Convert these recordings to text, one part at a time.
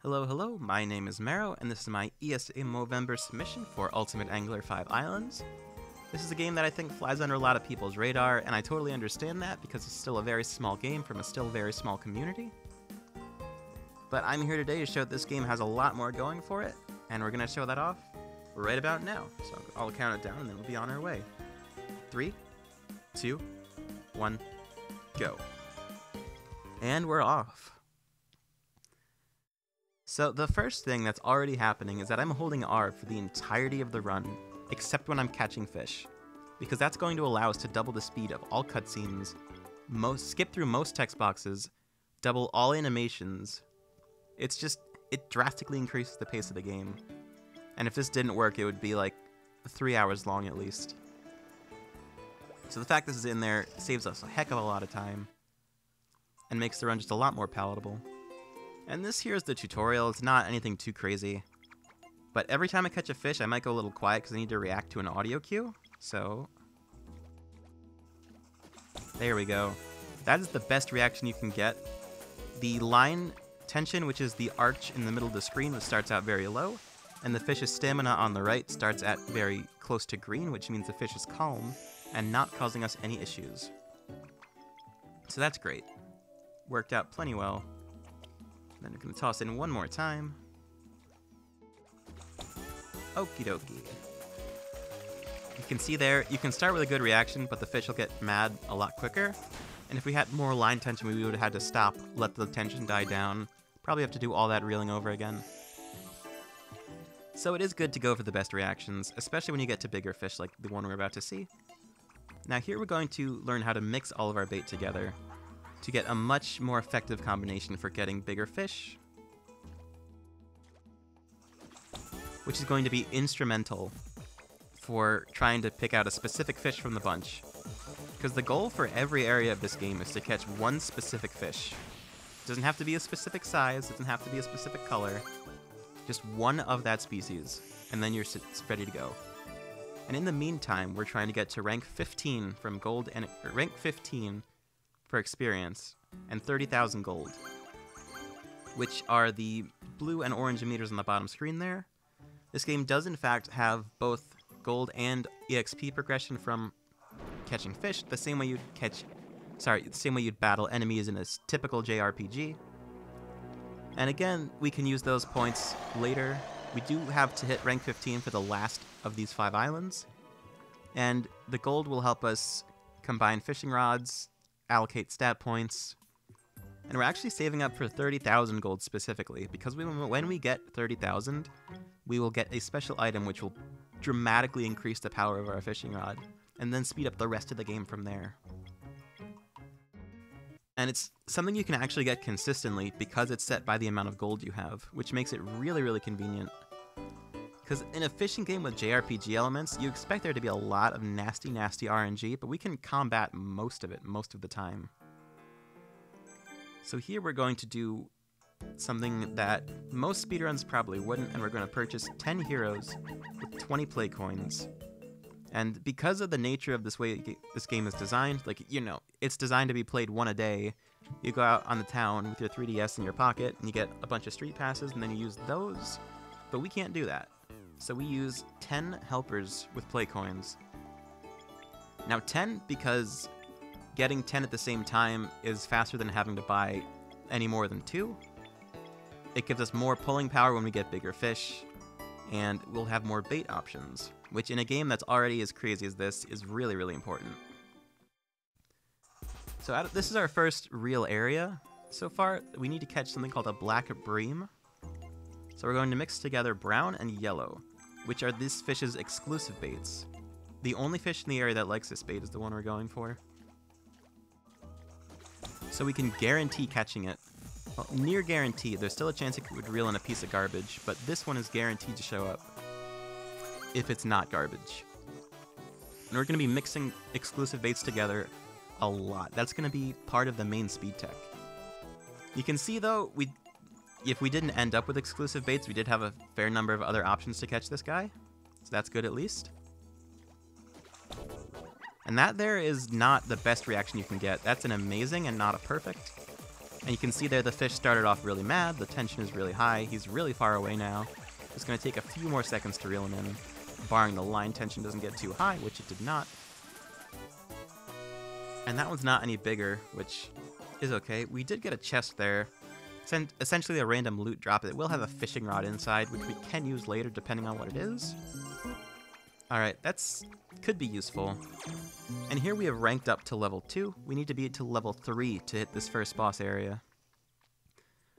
Hello, hello, my name is Mero, and this is my ESA Movember submission for Ultimate Angler 5 Islands. This is a game that I think flies under a lot of people's radar, and I totally understand that because it's still a very small game from a still very small community. But I'm here today to show that this game has a lot more going for it, and we're going to show that off right about now. So I'll count it down and then we'll be on our way. 3, 2, 1, go. And we're off. So the first thing that's already happening is that I'm holding R for the entirety of the run, except when I'm catching fish, because that's going to allow us to double the speed of all cutscenes, skip through most text boxes, double all animations. It drastically increases the pace of the game. And if this didn't work, it would be like 3 hours long at least. So the fact this is in there saves us a heck of a lot of time, and makes the run just a lot more palatable. And this here is the tutorial. It's not anything too crazy. But every time I catch a fish, I might go a little quiet because I need to react to an audio cue. So there we go. That is the best reaction you can get. The line tension, which is the arch in the middle of the screen, which starts out very low. And the fish's stamina on the right starts at very close to green, which means the fish is calm and not causing us any issues. So that's great. Worked out plenty well. Then we're going to toss in one more time. Okie dokie. You can see there, you can start with a good reaction, but the fish will get mad a lot quicker. And if we had more line tension, we would have had to stop, let the tension die down. Probably have to do all that reeling over again. So it is good to go for the best reactions, especially when you get to bigger fish like the one we're about to see. Now here we're going to learn how to mix all of our bait together to get a much more effective combination for getting bigger fish, which is going to be instrumental for trying to pick out a specific fish from the bunch. Because the goal for every area of this game is to catch one specific fish. It doesn't have to be a specific size, it doesn't have to be a specific color, just one of that species, and then you're ready to go. And in the meantime, we're trying to get to rank 15 from gold, and rank 15 for experience, and 30,000 gold, which are the blue and orange emitters on the bottom screen there. This game does in fact have both gold and EXP progression from catching fish, the same way you'd battle enemies in a typical JRPG. And again, we can use those points later. We do have to hit rank 15 for the last of these 5 islands, and the gold will help us combine fishing rods, allocate stat points, and we're actually saving up for 30,000 gold specifically, because when we get 30,000, we will get a special item which will dramatically increase the power of our fishing rod, and then speed up the rest of the game from there. And it's something you can actually get consistently because it's set by the amount of gold you have, which makes it really, really convenient. Because in a fishing game with JRPG elements, you expect there to be a lot of nasty, nasty RNG, but we can combat most of it most of the time. So here we're going to do something that most speedruns probably wouldn't, and we're going to purchase 10 heroes with 20 play coins. And because of the nature of this way this game is designed, it's designed to be played one a day. You go out on the town with your 3DS in your pocket, and you get a bunch of street passes, and then you use those. But we can't do that. So we use 10 helpers with play coins. Now 10, because getting 10 at the same time is faster than having to buy any more than 2. It gives us more pulling power when we get bigger fish, and we'll have more bait options, which in a game that's already as crazy as this is really, really important. So this is our first real area. So far, we need to catch something called a black bream. So we're going to mix together brown and yellow, which are this fish's exclusive baits. The only fish in the area that likes this bait is the one we're going for. So we can guarantee catching it. Well, near guarantee. There's still a chance it would reel in a piece of garbage, but this one is guaranteed to show up if it's not garbage. And we're going to be mixing exclusive baits together a lot. That's going to be part of the main speed tech. You can see, though, if we didn't end up with exclusive baits, we did have a fair number of other options to catch this guy. So that's good at least. And that there is not the best reaction you can get. That's an amazing and not a perfect. And you can see there the fish started off really mad, the tension is really high, he's really far away now. It's going to take a few more seconds to reel him in, barring the line tension doesn't get too high, which it did not. And that one's not any bigger, which is okay. We did get a chest there. It's essentially a random loot drop. It will have a fishing rod inside, which we can use later depending on what it is. Alright, could be useful. And here we have ranked up to level 2. We need to be to level 3 to hit this first boss area.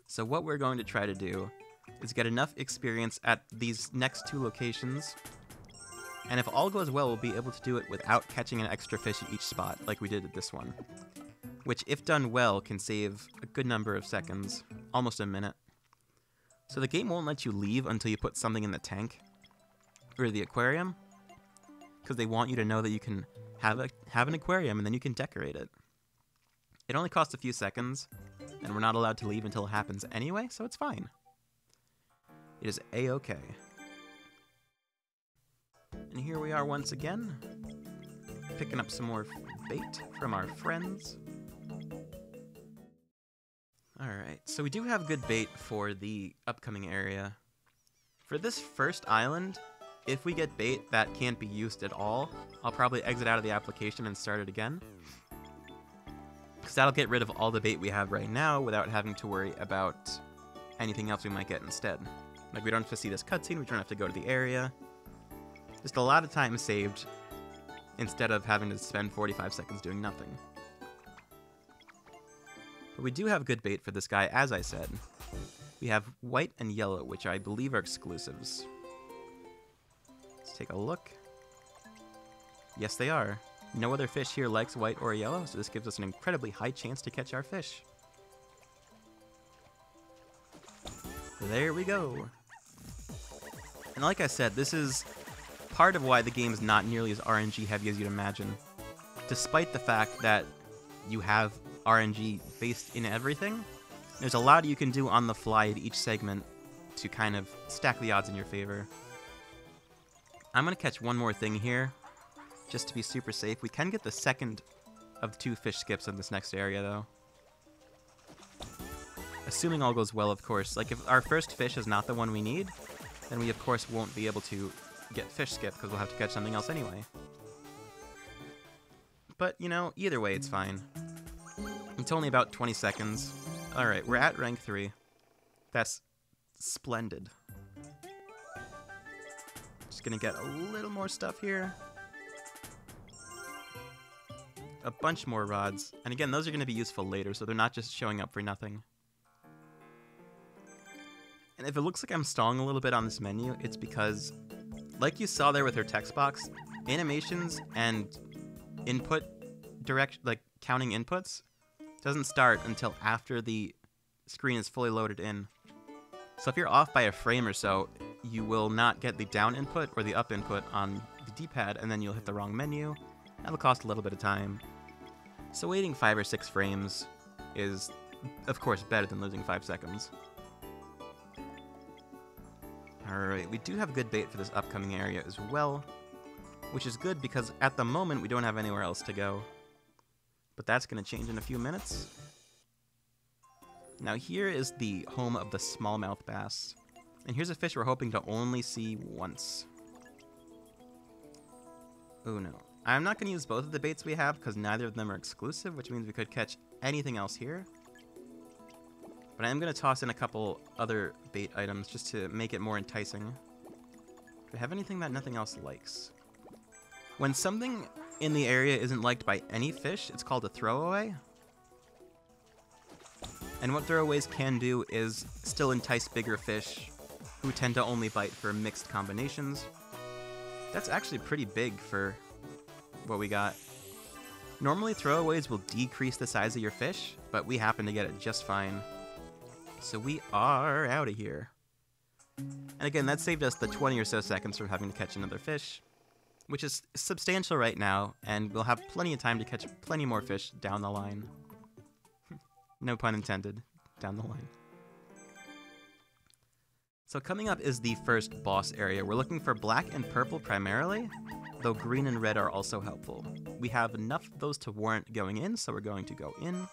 So what we're going to try to do is get enough experience at these next 2 locations. And if all goes well, we'll be able to do it without catching an extra fish at each spot, like we did at this one. Which, if done well, can save a good number of seconds, almost a minute. So the game won't let you leave until you put something in the tank, or the aquarium, because they want you to know that you can have an aquarium and then you can decorate it. It only costs a few seconds, and we're not allowed to leave until it happens anyway, so it's fine. It is A-okay. And here we are once again, picking up some more bait from our friends. Alright, so we do have good bait for the upcoming area. For this first island, if we get bait that can't be used at all, I'll probably exit out of the application and start it again. Because that'll get rid of all the bait we have right now without having to worry about anything else we might get instead. Like, we don't have to see this cutscene, we don't have to go to the area. Just a lot of time saved instead of having to spend 45 seconds doing nothing. But we do have good bait for this guy, as I said. We have white and yellow, which I believe are exclusives. Let's take a look. Yes, they are. No other fish here likes white or yellow, so this gives us an incredibly high chance to catch our fish. There we go. And like I said, this is part of why the game is not nearly as RNG heavy as you'd imagine. Despite the fact that you have RNG based in everything, there's a lot you can do on the fly at each segment to kind of stack the odds in your favor. I'm going to catch one more thing here, just to be super safe. We can get the second of 2 fish skips in this next area, though. Assuming all goes well, of course. Like, if our first fish is not the one we need, then we, of course, won't be able to get fish skip, because we'll have to catch something else anyway. But, you know, either way, it's fine. It's only about 20 seconds. Alright, we're at rank 3. That's splendid. Just gonna get a little more stuff here. A bunch more rods. And again, those are gonna be useful later, so they're not just showing up for nothing. And if it looks like I'm stalling a little bit on this menu, it's because, like you saw there with her text box, animations and input counting inputs doesn't start until after the screen is fully loaded in. So if you're off by a frame or so, you will not get the down input or the up input on the D-pad, and then you'll hit the wrong menu. That'll cost a little bit of time. So waiting 5 or 6 frames is, of course, better than losing 5 seconds. Alright, we do have good bait for this upcoming area as well, which is good because at the moment we don't have anywhere else to go. But that's going to change in a few minutes. Now here is the home of the smallmouth bass. And here's a fish we're hoping to only see once. Oh no. I'm not going to use both of the baits we have because neither of them are exclusive, which means we could catch anything else here. But I am going to toss in a couple other bait items just to make it more enticing. Do we have anything that nothing else likes? When something in the area isn't liked by any fish, it's called a throwaway. And what throwaways can do is still entice bigger fish who tend to only bite for mixed combinations. That's actually pretty big for what we got. Normally throwaways will decrease the size of your fish, but we happen to get it just fine. So we are out of here. And again, that saved us the 20 or so seconds from having to catch another fish, which is substantial right now, and we'll have plenty of time to catch plenty more fish down the line. No pun intended, down the line. So coming up is the first boss area. We're looking for black and purple primarily, though green and red are also helpful. We have enough of those to warrant going in, so we're going to go in.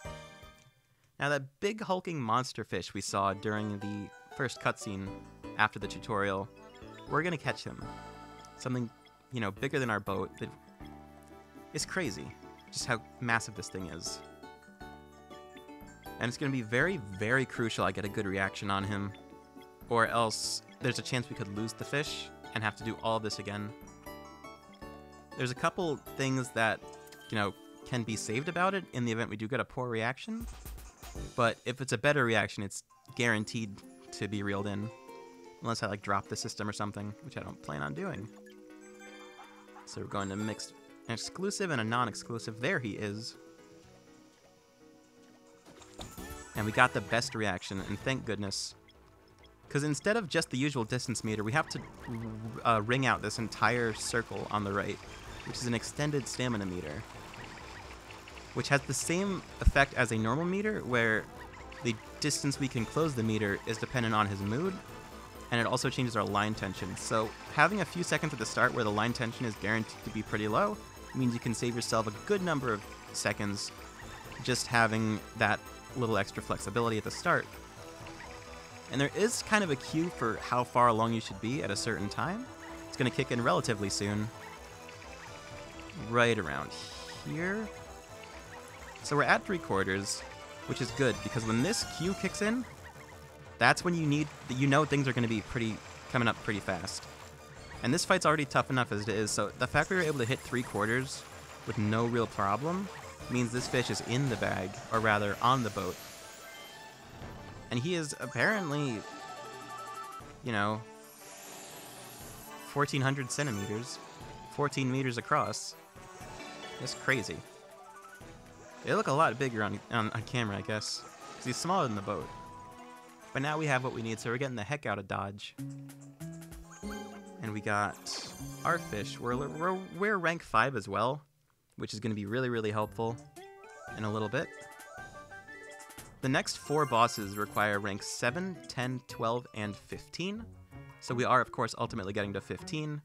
Now that big hulking monster fish we saw during the first cutscene after the tutorial, we're gonna catch him. Something, you know, bigger than our boat that is crazy, just how massive this thing is. And it's gonna be very, very crucial I get a good reaction on him, or else there's a chance we could lose the fish and have to do all this again. There's a couple things that, you know, can be saved about it in the event we do get a poor reaction, but if it's a better reaction, it's guaranteed to be reeled in. Unless I, like, drop the system or something, which I don't plan on doing. So we're going to mix an exclusive and a non-exclusive. There he is. And we got the best reaction, and thank goodness. Because instead of just the usual distance meter, we have to ring out this entire circle on the right, which is an extended stamina meter, which has the same effect as a normal meter, where the distance we can close the meter is dependent on his mood, and it also changes our line tension. So having a few seconds at the start where the line tension is guaranteed to be pretty low means you can save yourself a good number of seconds just having that little extra flexibility at the start. And there is kind of a cue for how far along you should be at a certain time. It's going to kick in relatively soon. Right around here. So we're at 3/4, which is good, because when this cue kicks in, that's when you know things are going to be coming up pretty fast. And this fight's already tough enough as it is, so the fact we were able to hit 3/4 with no real problem means this fish is in the bag, or rather, on the boat. And he is apparently, you know, 1,400 centimeters, 14 meters across. That's crazy. They look a lot bigger on camera, I guess, because he's smaller than the boat. But now we have what we need, so we're getting the heck out of Dodge. And we got our fish. We're rank 5 as well, which is going to be really, really helpful in a little bit. The next 4 bosses require rank 7, 10, 12, and 15. So we are, of course, ultimately getting to 15.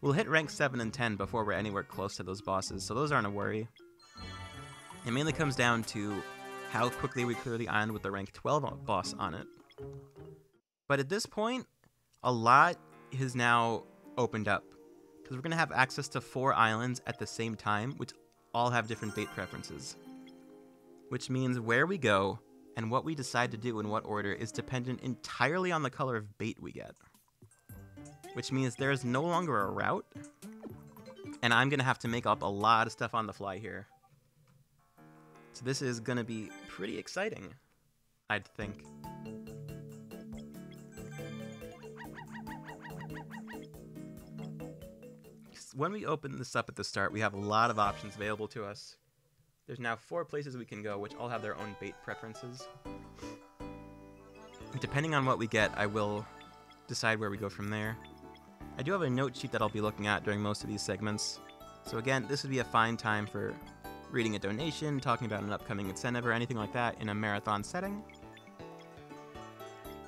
We'll hit rank 7 and 10 before we're anywhere close to those bosses, so those aren't a worry. It mainly comes down to how quickly we clear the island with the rank 12 boss on it. But at this point, a lot has now opened up, because we're going to have access to 4 islands at the same time, which all have different bait preferences. Which means where we go and what we decide to do in what order is dependent entirely on the color of bait we get. Which means there is no longer a route, and I'm going to have to make up a lot of stuff on the fly here. So this is going to be pretty exciting, I'd think. When we open this up at the start, we have a lot of options available to us. There's now 4 places we can go, which all have their own bait preferences. Depending on what we get, I will decide where we go from there. I do have a note sheet that I'll be looking at during most of these segments. So again, this would be a fine time for reading a donation, talking about an upcoming incentive, or anything like that in a marathon setting.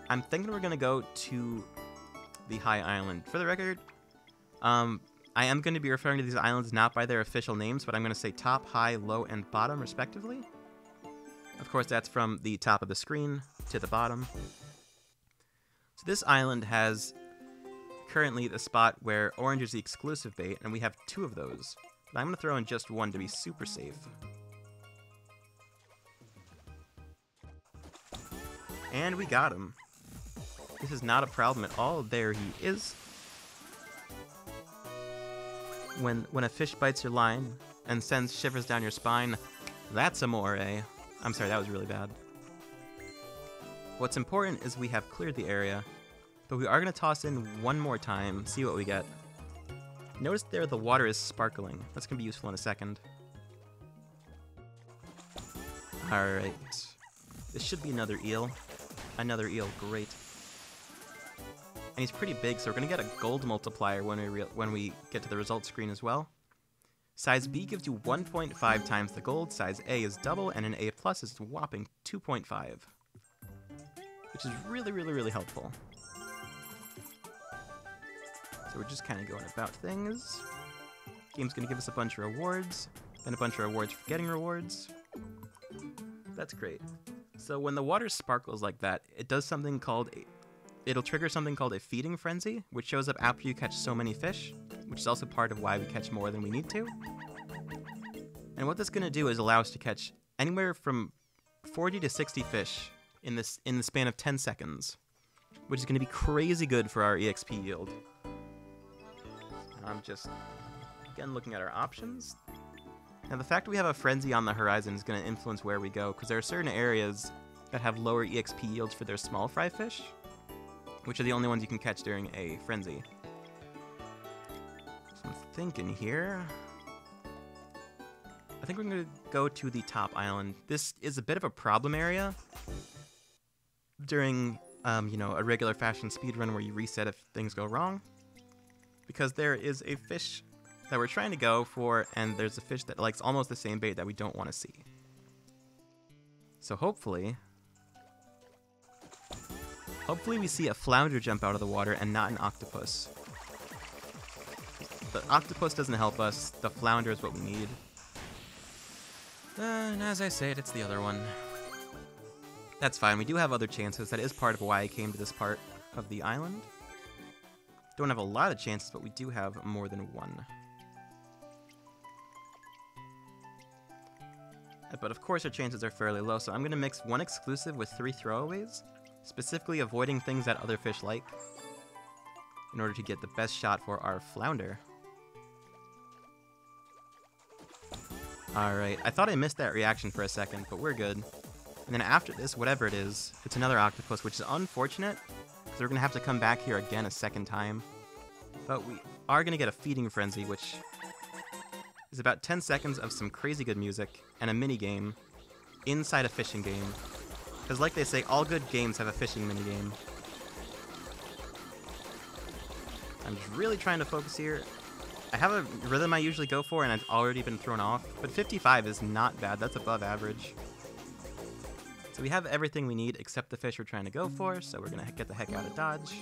I'm thinking we're going to go to the High Island. For the record, I am going to be referring to these islands not by their official names, but I'm going to say top, high, low, and bottom, respectively. Of course, that's from the top of the screen to the bottom. So this island has currently the spot where orange is the exclusive bait, and we have 2 of those. But I'm going to throw in just 1 to be super safe. And we got him. This is not a problem at all. There he is. When a fish bites your line and sends shivers down your spine, that's amore. I'm sorry, that was really bad. What's important is we have cleared the area, but we are going to toss in 1 more time, see what we get. Notice there the water is sparkling. That's going to be useful in a second. Alright. This should be another eel. Another eel, great. And he's pretty big, so we're going to get a gold multiplier when we get to the results screen as well. Size B gives you 1.5 times the gold, size A is double, and an A plus is a whopping 2.5. Which is really, really, really helpful. So we're just kind of going about things. Game's going to give us a bunch of rewards, then a bunch of rewards for getting rewards. That's great. So when the water sparkles like that, it does something called it'll trigger something called a feeding frenzy, which shows up after you catch so many fish, which is also part of why we catch more than we need to. And what that's going to do is allow us to catch anywhere from 40 to 60 fish in the span of 10 seconds, which is going to be crazy good for our EXP yield. I'm just, again, looking at our options. Now, the fact that we have a frenzy on the horizon is going to influence where we go, because there are certain areas that have lower EXP yields for their small fry fish, which are the only ones you can catch during a frenzy. So I'm thinking here, I think we're going to go to the top island. This is a bit of a problem area during, a regular fashion speedrun where you reset if things go wrong, because there is a fish that we're trying to go for, and there's a fish that likes almost the same bait that we don't want to see. So hopefully we see a flounder jump out of the water and not an octopus. The octopus doesn't help us, the flounder is what we need. And as I said, it's the other one. That's fine, we do have other chances. That is part of why I came to this part of the island. Don't have a lot of chances, but we do have more than one. But of course our chances are fairly low, so I'm going to mix one exclusive with 3 throwaways, specifically avoiding things that other fish like, in order to get the best shot for our flounder. Alright, I thought I missed that reaction for a second, but we're good. And then after this, whatever it is, it's another octopus, which is unfortunate, because we're going to have to come back here again a second time. But we are going to get a feeding frenzy, which is about 10 seconds of some crazy good music and a mini-game inside a fishing game. Because like they say, all good games have a fishing mini-game. I'm just really trying to focus here. I have a rhythm I usually go for, and I've already been thrown off, but 55 is not bad. That's above average. So we have everything we need except the fish we're trying to go for, so we're going to get the heck out of Dodge.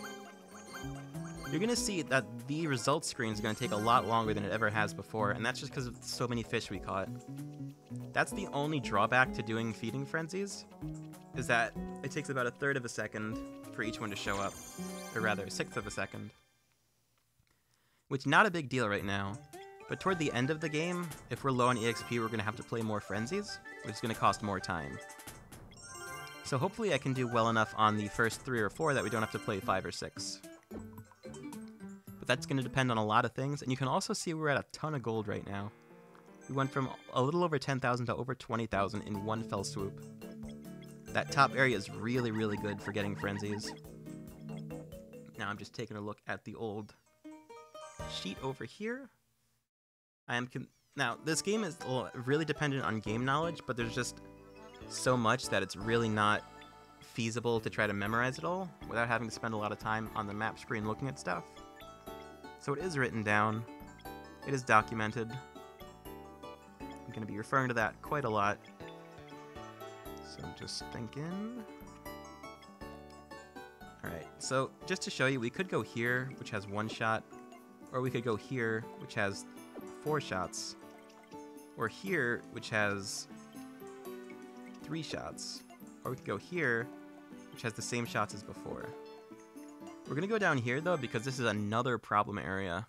You're going to see that the results screen is going to take a lot longer than it ever has before, and that's just because of so many fish we caught. That's the only drawback to doing feeding frenzies, is that it takes about 1/3 of a second for each one to show up, or rather 1/6 of a second. Which, not a big deal right now, but toward the end of the game, if we're low on EXP, we're going to have to play more frenzies, which is going to cost more time. So hopefully I can do well enough on the first 3 or 4 that we don't have to play 5 or 6. But that's going to depend on a lot of things, and you can also see we're at a ton of gold right now. We went from a little over 10,000 to over 20,000 in one fell swoop. That top area is really, really good for getting frenzies. Now I'm just taking a look at the old sheet over here. Now, this game is really dependent on game knowledge, but there's just so much that it's really not feasible to try to memorize it all without having to spend a lot of time on the map screen looking at stuff. So it is written down. It is documented. I'm going to be referring to that quite a lot. So I'm just thinking. Alright, so just to show you, we could go here, which has 1 shot, or we could go here, which has 4 shots, or here, which has 3 shots, or we could go here, which has the same shots as before. We're going to go down here, though, because this is another problem area.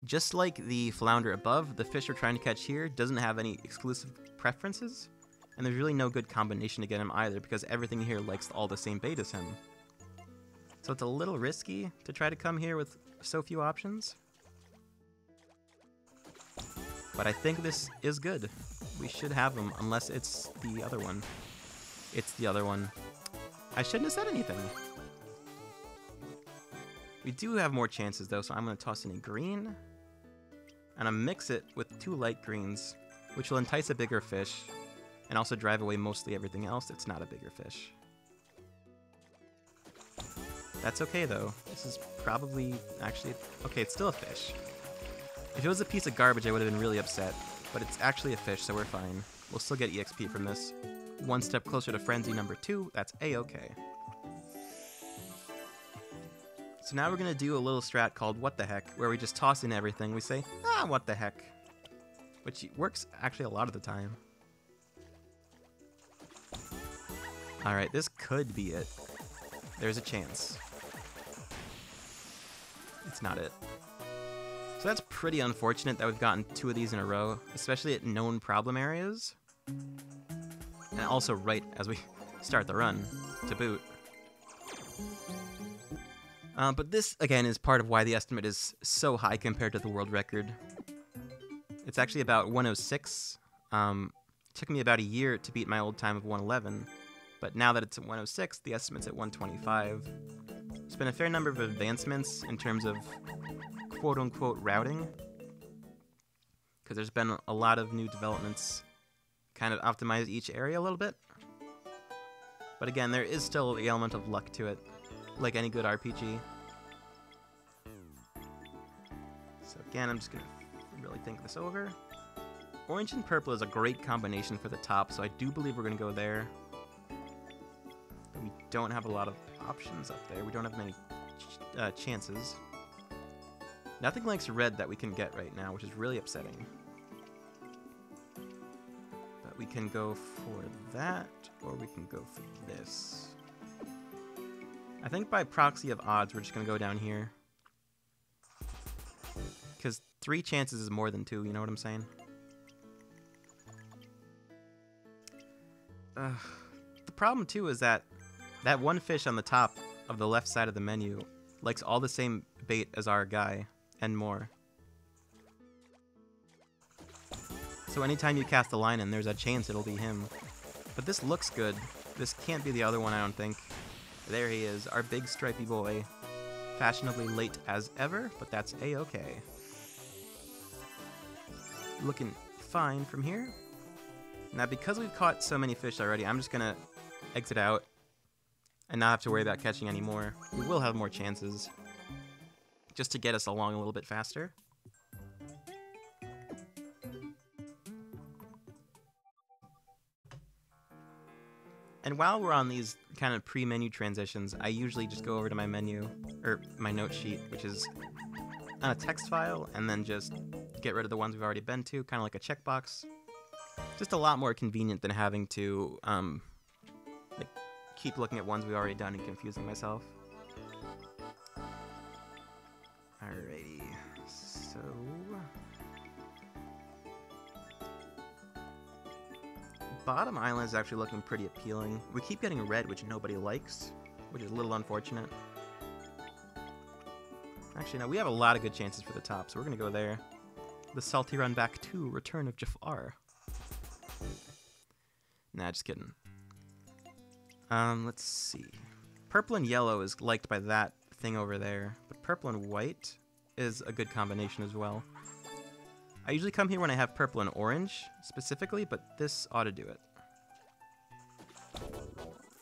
Just like the flounder above, the fish we're trying to catch here doesn't have any exclusive preferences, and there's really no good combination to get him either, because everything here likes all the same bait as him. So it's a little risky to try to come here with so few options. But I think this is good. We should have him, unless it's the other one. It's the other one. I shouldn't have said anything. We do have more chances, though, so I'm going to toss in a green. And I'll mix it with 2 light greens, which will entice a bigger fish, and also drive away mostly everything else that's not a bigger fish. That's okay, though. This is probably, actually, okay, it's still a fish. If it was a piece of garbage, I would have been really upset, but it's actually a fish, so we're fine. We'll still get EXP from this. 1 step closer to frenzy number 2, that's a-okay. So now we're going to do a little strat called What the Heck, where we just toss in everything. We say, what the heck? Which works actually a lot of the time. Alright, this could be it. There's a chance. It's not it. So that's pretty unfortunate that we've gotten 2 of these in a row, especially at known problem areas. And also right as we start the run, to boot. But this, again, is part of why the estimate is so high compared to the world record. It's actually about 106. Took me about a year to beat my old time of 111. But now that it's at 106, the estimate's at 125. There's been a fair number of advancements in terms of quote-unquote routing, because there's been a lot of new developments kind of optimize each area a little bit. But again, there is still the element of luck to it, like any good RPG. So again, I'm just going to really think this over. Orange and purple is a great combination for the top, so I do believe we're going to go there. But we don't have a lot of options up there. We don't have many chances. Nothing likes red that we can get right now, which is really upsetting. But we can go for that, or we can go for this. I think by proxy of odds, we're just going to go down here. Because 3 chances is more than 2, you know what I'm saying? The problem, too, is that one fish on the top of the left side of the menu likes all the same bait as our guy, and more. So anytime you cast a line in, there's a chance it'll be him. But this looks good. This can't be the other one, I don't think. There he is, our big stripy boy. Fashionably late as ever, but that's a-okay. Looking fine from here. Now, because we've caught so many fish already, I'm just gonna exit out and not have to worry about catching any more. We will have more chances, just to get us along a little bit faster. And while we're on these kind of pre-menu transitions, I usually just go over to my menu, or my note sheet, which is on a text file, and then just get rid of the ones we've already been to, kind of like a checkbox. Just a lot more convenient than having to like keep looking at ones we've already done and confusing myself. Alrighty, so bottom island is actually looking pretty appealing. We keep getting red, which nobody likes, which is a little unfortunate. Actually, no, we have a lot of good chances for the top, so we're gonna go there. The salty run back to Return of Jafar. Nah, just kidding. Let's see. Purple and yellow is liked by that thing over there, but purple and white is a good combination as well. I usually come here when I have purple and orange, specifically, but this ought to do it.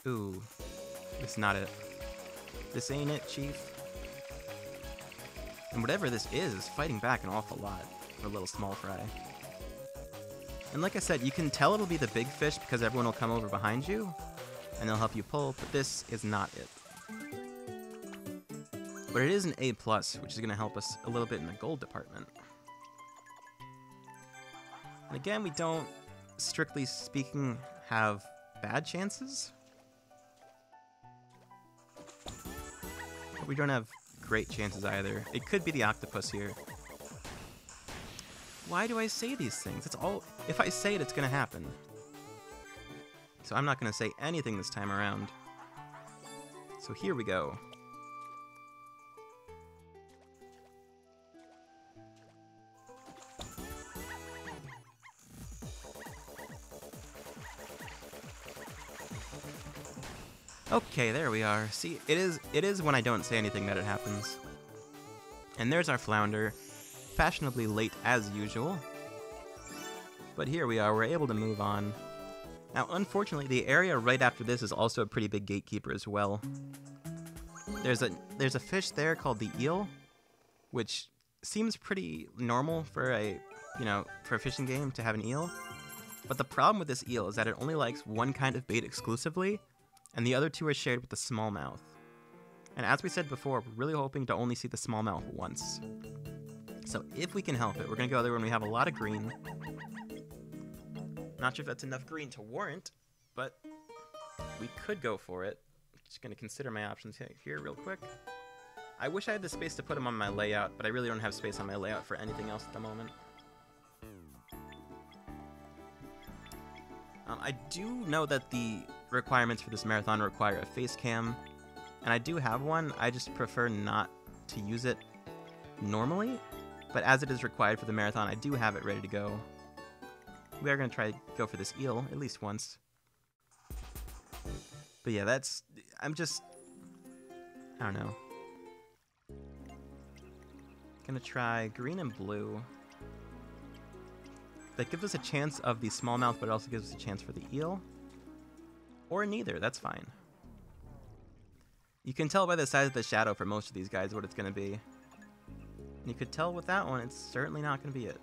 Ooh, this is not it. This ain't it, Chief. And whatever this is fighting back an awful lot for a little small fry. And like I said, you can tell it'll be the big fish because everyone will come over behind you, and they'll help you pull, but this is not it. But it is an A+, which is going to help us a little bit in the gold department. And again, we don't, strictly speaking, have bad chances. But we don't have great chances either. It could be the octopus here. Why do I say these things? It's all, if I say it, it's going to happen. So I'm not going to say anything this time around. So here we go. Okay, there we are. See, it is when I don't say anything that it happens. And there's our flounder. Fashionably late as usual. But here we are, we're able to move on. Now, unfortunately, the area right after this is also a pretty big gatekeeper as well. There's a fish there called the eel, which seems pretty normal for a fishing game to have an eel. But the problem with this eel is that it only likes one kind of bait exclusively, and the other two are shared with the smallmouth. And as we said before, we're really hoping to only see the smallmouth once. So if we can help it, we're going to go there when we have a lot of green. Not sure if that's enough green to warrant, but we could go for it. Just gonna consider my options here real quick. I wish I had the space to put them on my layout, but I really don't have space on my layout for anything else at the moment. I do know that the requirements for this marathon require a face cam, and I do have one. I just prefer not to use it normally, but as it is required for the marathon, I do have it ready to go. We are going to try to go for this eel at least once. But yeah, I don't know. Gonna try green and blue. That gives us a chance of the smallmouth, but it also gives us a chance for the eel. Or neither, that's fine. You can tell by the size of the shadow for most of these guys what it's gonna be. And you could tell with that one, it's certainly not gonna be it.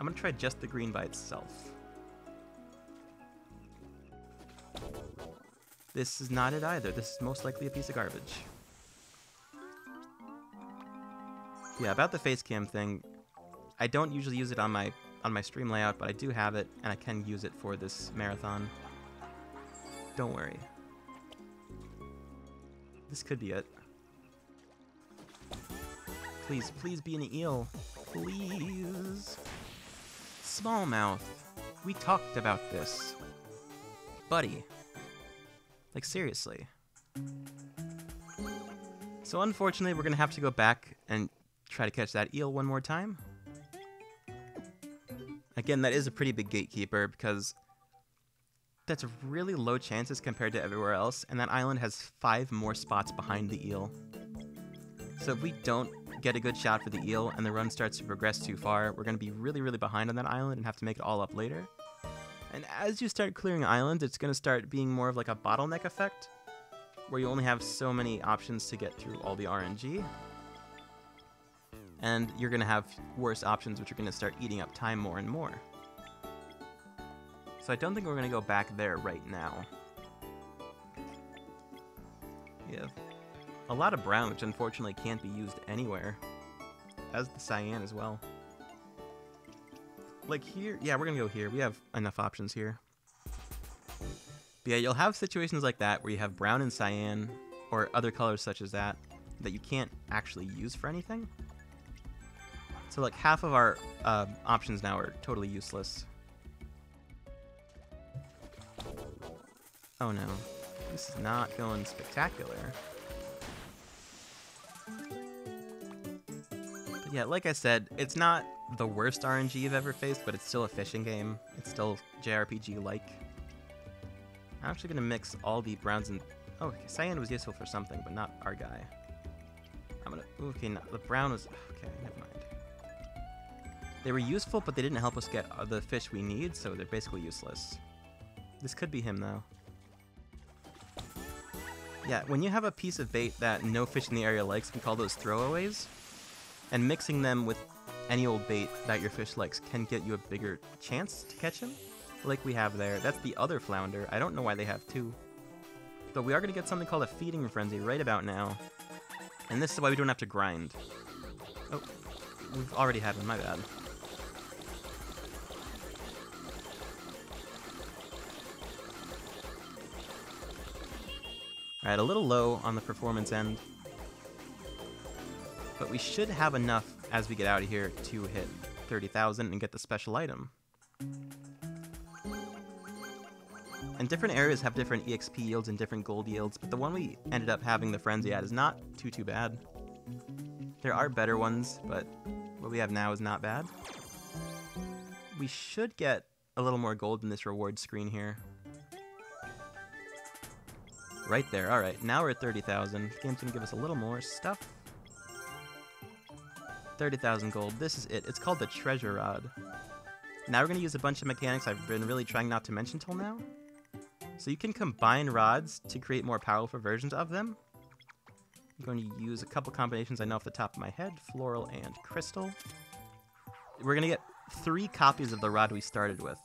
I'm gonna try just the green by itself. This is not it either. This is most likely a piece of garbage. Yeah, about the face cam thing, I don't usually use it on my stream layout, but I do have it, and I can use it for this marathon. Don't worry. This could be it. Please, please be an eel. Please. Smallmouth. We talked about this. Buddy. Like, seriously. So unfortunately, we're going to have to go back and try to catch that eel one more time. Again, that is a pretty big gatekeeper because that's really low chances compared to everywhere else, and that island has 5 more spots behind the eel. So if we don't get a good shot for the eel and the run starts to progress too far, we're going to be really, really behind on that island and have to make it all up later. And as you start clearing islands, it's going to start being more of like a bottleneck effect, where you only have so many options to get through all the RNG. And you're going to have worse options, which are going to start eating up time more and more. So I don't think we're going to go back there right now. We have a lot of brown, which unfortunately can't be used anywhere, as the cyan as well. Like here, yeah, we're going to go here. We have enough options here. But yeah, you'll have situations like that where you have brown and cyan, or other colors such as that, that you can't actually use for anything. So like half of our options now are totally useless. Oh no, this is not going spectacular. But yeah, like I said, it's not the worst RNG you've ever faced, but it's still a fishing game. It's still JRPG-like. I'm actually going to mix all the browns and... Oh, okay, cyan was useful for something, but not our guy. I'm going to... Okay, no, the brown was... Okay, never mind. They were useful, but they didn't help us get the fish we need, so they're basically useless. This could be him, though. Yeah, when you have a piece of bait that no fish in the area likes, we call those throwaways. And mixing them with any old bait that your fish likes can get you a bigger chance to catch him, like we have there. That's the other flounder. I don't know why they have 2. But we are going to get something called a feeding frenzy right about now. And this is why we don't have to grind. Oh, we've already had one, my bad. Alright, a little low on the performance end. But we should have enough as we get out of here to hit 30,000 and get the special item. And different areas have different EXP yields and different gold yields, but the one we ended up having the frenzy at is not too bad. There are better ones, but what we have now is not bad. We should get a little more gold in this reward screen here. Right there, alright, now we're at 30,000. The game's gonna give us a little more stuff. 30,000 gold, this is it. It's called the treasure rod. Now we're gonna use a bunch of mechanics I've been really trying not to mention till now. So you can combine rods to create more powerful versions of them. I'm going to use a couple combinations I know off the top of my head, floral and crystal. We're gonna get 3 copies of the rod we started with.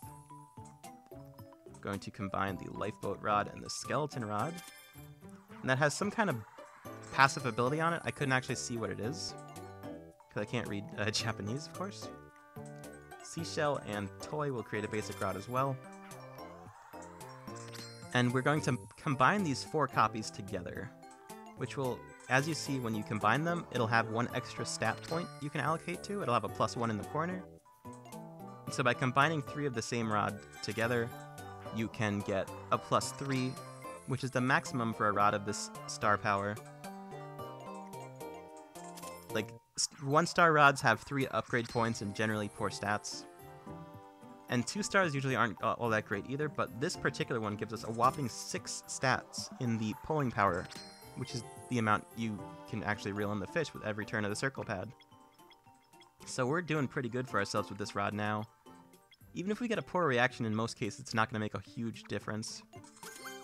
I'm going to combine the lifeboat rod and the skeleton rod. And that has some kind of passive ability on it. I couldn't actually see what it is, because I can't read Japanese, of course. Seashell and toy will create a basic rod as well. And we're going to combine these 4 copies together, which will, as you see, when you combine them, it'll have 1 extra stat point you can allocate to. It'll have a +1 in the corner. And so by combining 3 of the same rod together, you can get a +3, which is the maximum for a rod of this star power. Like, 1-star rods have 3 upgrade points and generally poor stats. And 2 stars usually aren't all that great either, but this particular one gives us a whopping 6 stats in the pulling power, which is the amount you can actually reel in the fish with every turn of the circle pad. So we're doing pretty good for ourselves with this rod now. Even if we get a poor reaction, in most cases, it's not going to make a huge difference.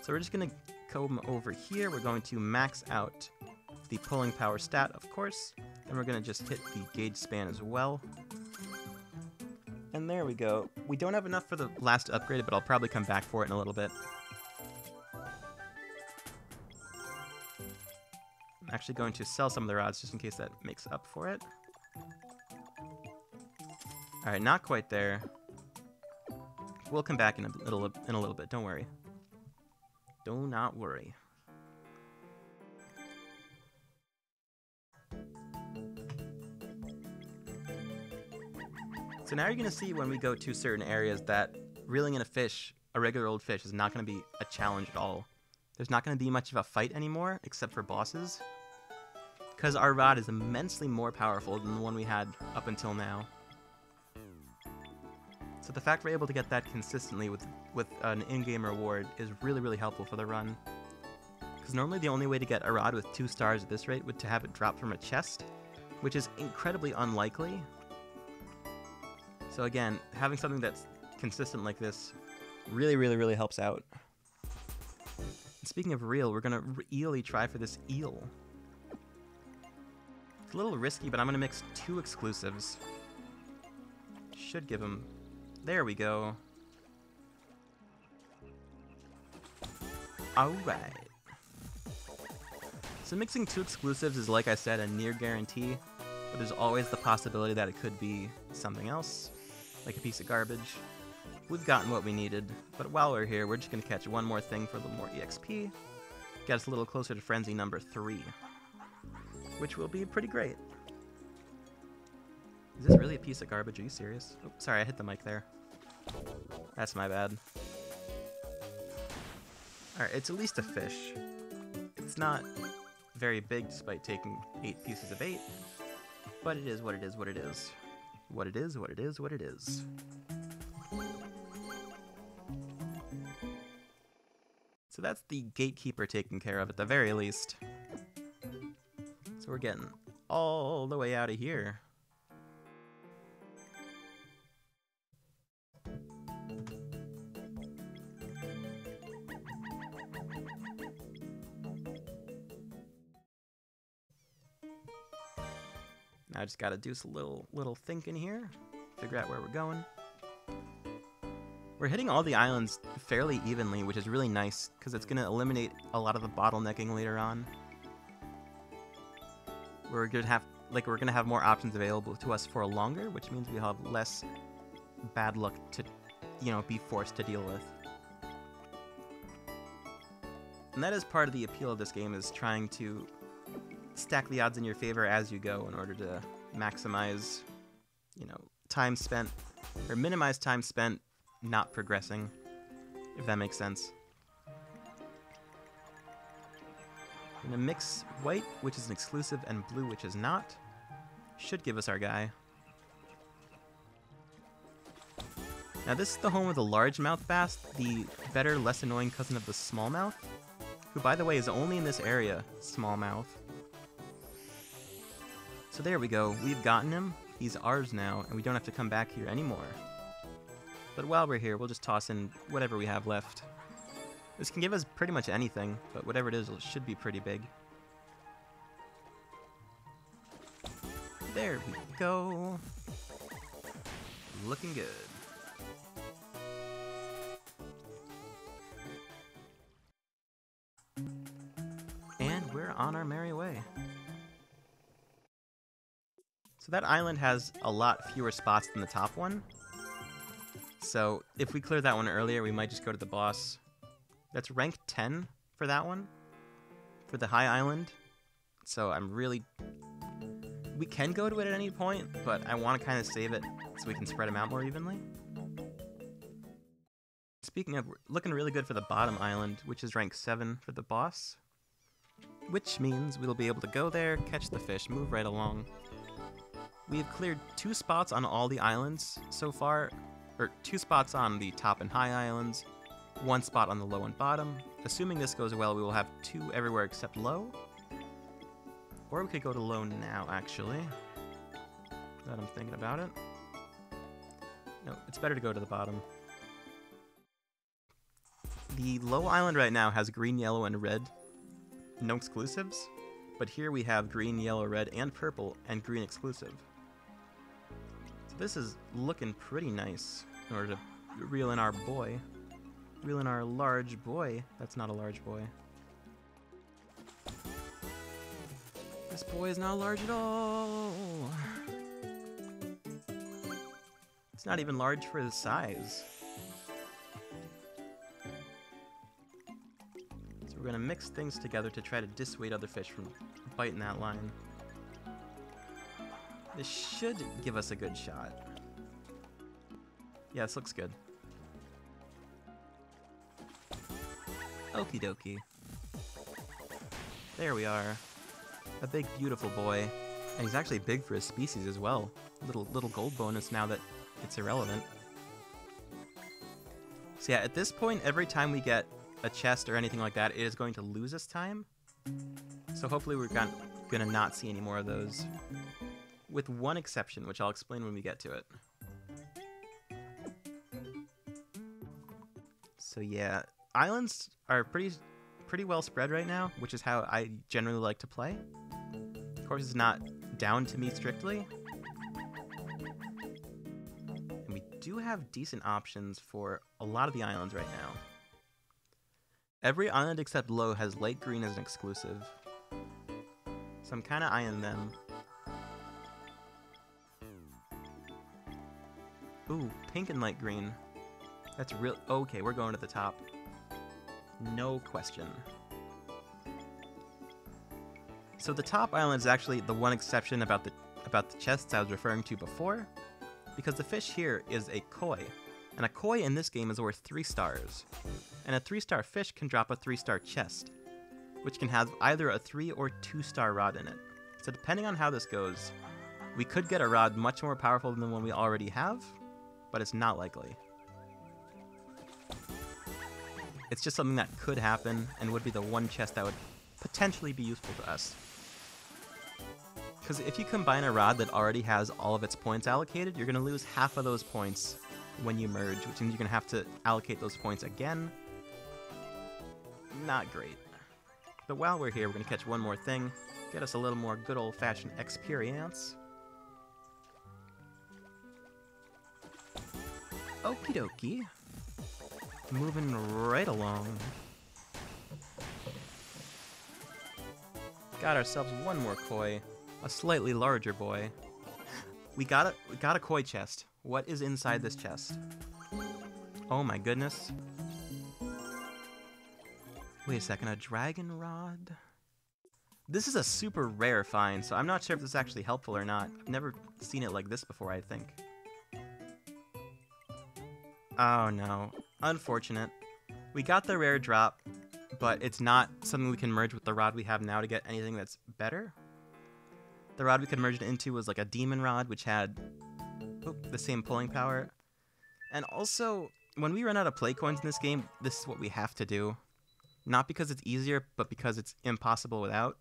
So we're just going to come over here. We're going to max out the pulling power stat, of course, and we're going to just hit the gauge span as well. And there we go. We don't have enough for the last upgrade, but I'll probably come back for it in a little bit. I'm actually going to sell some of the rods just in case that makes up for it. Alright, not quite there. We'll come back in a little bit, don't worry. Do not worry. So now you're going to see when we go to certain areas that reeling in a fish, a regular old fish, is not going to be a challenge at all. There's not going to be much of a fight anymore, except for bosses, because our rod is immensely more powerful than the one we had up until now. So the fact we're able to get that consistently with an in-game reward is really, really helpful for the run. Because normally the only way to get a rod with 2 stars at this rate would to have it drop from a chest, which is incredibly unlikely. So again, having something that's consistent like this really, really, really helps out. And speaking of reel, we're going to really try for this eel. It's a little risky, but I'm going to mix 2 exclusives. Should give him... There we go. Alright. So mixing 2 exclusives is, like I said, a near guarantee, but there's always the possibility that it could be something else, like a piece of garbage. We've gotten what we needed, but while we're here, we're just going to catch one more thing for a little more EXP, get us a little closer to Frenzy number 3, which will be pretty great. Is this really a piece of garbage? Are you serious? Oh, sorry, I hit the mic there. That's my bad. Alright, it's at least a fish. It's not very big despite taking 8 pieces of bait, but it is what it is what it is. What it is, what it is, what it is. So that's the gatekeeper taken care of at the very least. So we're getting all the way out of here. Now I just gotta do some little thinking here, figure out where we're going. We're hitting all the islands fairly evenly, which is really nice, because it's gonna eliminate a lot of the bottlenecking later on. We're gonna have more options available to us for longer, which means we'll have less bad luck to, be forced to deal with. And that is part of the appeal of this game, is trying to stack the odds in your favor as you go in order to maximize, time spent, or minimize time spent not progressing, if that makes sense. I'm gonna mix white, which is an exclusive, and blue, which is not. Should give us our guy. Now this is the home of the largemouth bass, the better, less annoying cousin of the smallmouth, who, by the way, is only in this area, smallmouth. So there we go, we've gotten him, he's ours now, and we don't have to come back here anymore. But while we're here, we'll just toss in whatever we have left. This can give us pretty much anything, but whatever it is, it should be pretty big. There we go. Looking good. And we're on our merry way. So that island has a lot fewer spots than the top one. So if we cleared that one earlier, we might just go to the boss. That's rank 10 for that one, for the high island. So I'm really... We can go to it at any point, but I want to kind of save it so we can spread them out more evenly. Speaking of, looking really good for the bottom island, which is rank 7 for the boss. Which means we'll be able to go there, catch the fish, move right along. We have cleared 2 spots on all the islands so far, or 2 spots on the top and high islands, 1 spot on the low and bottom. Assuming this goes well, we will have 2 everywhere except low. Or we could go to low now, actually. Now that I'm thinking about it. No, it's better to go to the bottom. The low island right now has green, yellow, and red. No exclusives. But here we have green, yellow, red, and purple, and green exclusive. So this is looking pretty nice in order to reel in our boy. Reel in our large boy. That's not a large boy. This boy is not large at all. It's not even large for his size. So we're gonna mix things together to try to dissuade other fish from biting that line. This should give us a good shot. Yeah, this looks good. Okie dokie. There we are. A big, beautiful boy. And he's actually big for his species as well. Little gold bonus now that it's irrelevant. So yeah, at this point, every time we get a chest or anything like that, it is going to lose us time. So hopefully we're gonna not see any more of those. With one exception, which I'll explain when we get to it. So yeah, islands are pretty well spread right now, which is how I generally like to play. Of course, it's not down to me strictly. And we do have decent options for a lot of the islands right now. Every island except low has light green as an exclusive. So I'm kind of eyeing them. Ooh, pink and light green. That's real. Okay, we're going to the top. No question. So the top island is actually the one exception about the chests I was referring to before, because the fish here is a koi, and a koi in this game is worth 3 stars, and a 3-star fish can drop a 3-star chest, which can have either a 3 or 2-star rod in it. So depending on how this goes, we could get a rod much more powerful than the one we already have, but it's not likely. It's just something that could happen and would be the one chest that would potentially be useful to us. Because if you combine a rod that already has all of its points allocated, you're going to lose half of those points when you merge, which means you're going to have to allocate those points again. Not great. But while we're here, we're going to catch one more thing, get us a little more good old-fashioned experience. Okie dokie. Moving right along. Got ourselves one more koi, a slightly larger boy. We got a koi chest. What is inside this chest? Oh my goodness. Wait a second, a dragon rod? This is a super rare find, so I'm not sure if this is actually helpful or not. I've never seen it like this before, I think. Oh no. Unfortunate. We got the rare drop, but it's not something we can merge with the rod we have now to get anything that's better. The rod we could merge it into was like a demon rod, which had the same pulling power. And also, when we run out of play coins in this game, this is what we have to do. Not because it's easier, but because it's impossible without,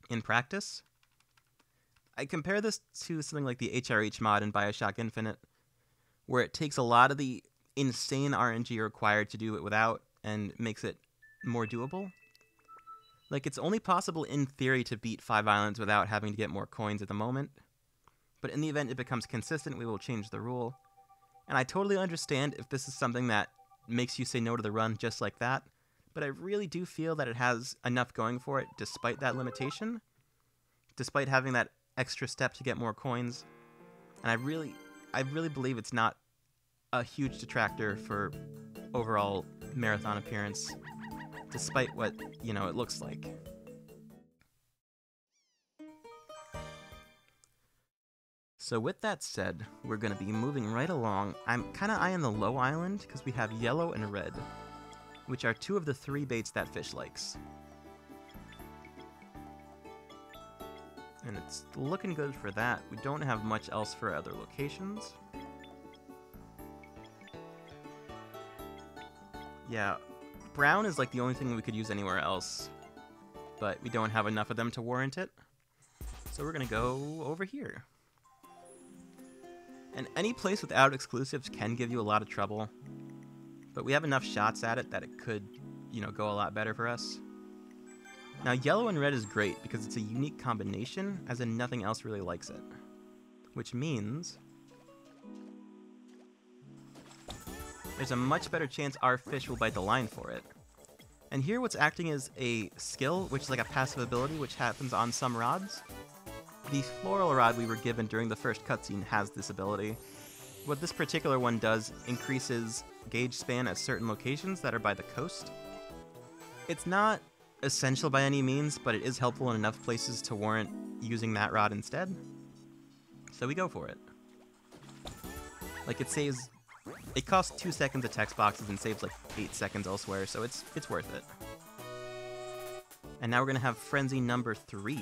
in practice. I compare this to something like the HRH mod in Bioshock Infinite, where it takes a lot of the insane RNG required to do it without and makes it more doable. Like, it's only possible in theory to beat 5 islands without having to get more coins at the moment, but in the event it becomes consistent, we will change the rule. And I totally understand if this is something that makes you say no to the run just like that, but I really do feel that it has enough going for it despite that limitation, despite having that extra step to get more coins, and I really believe it's not a huge detractor for overall marathon appearance, despite what, you know, it looks like. So with that said, we're going to be moving right along. I'm kind of eyeing the low island because we have yellow and red, which are 2 of the 3 baits that fish likes. And it's looking good for that. We don't have much else for other locations. Yeah, brown is like the only thing we could use anywhere else, but we don't have enough of them to warrant it. So we're going to go over here. And any place without exclusives can give you a lot of trouble, but we have enough shots at it that it could, you know, go a lot better for us. Now, yellow and red is great because it's a unique combination, as in nothing else really likes it. Which means there's a much better chance our fish will bite the line for it. And here what's acting as a skill, which is like a passive ability, which happens on some rods. The floral rod we were given during the first cutscene has this ability. What this particular one does increases gauge span at certain locations that are by the coast. It's not essential by any means, but it is helpful in enough places to warrant using that rod instead. So we go for it. Like, it saves... It costs 2 seconds of text boxes and saves like 8 seconds elsewhere, so it's worth it. And now we're gonna have Frenzy number 3.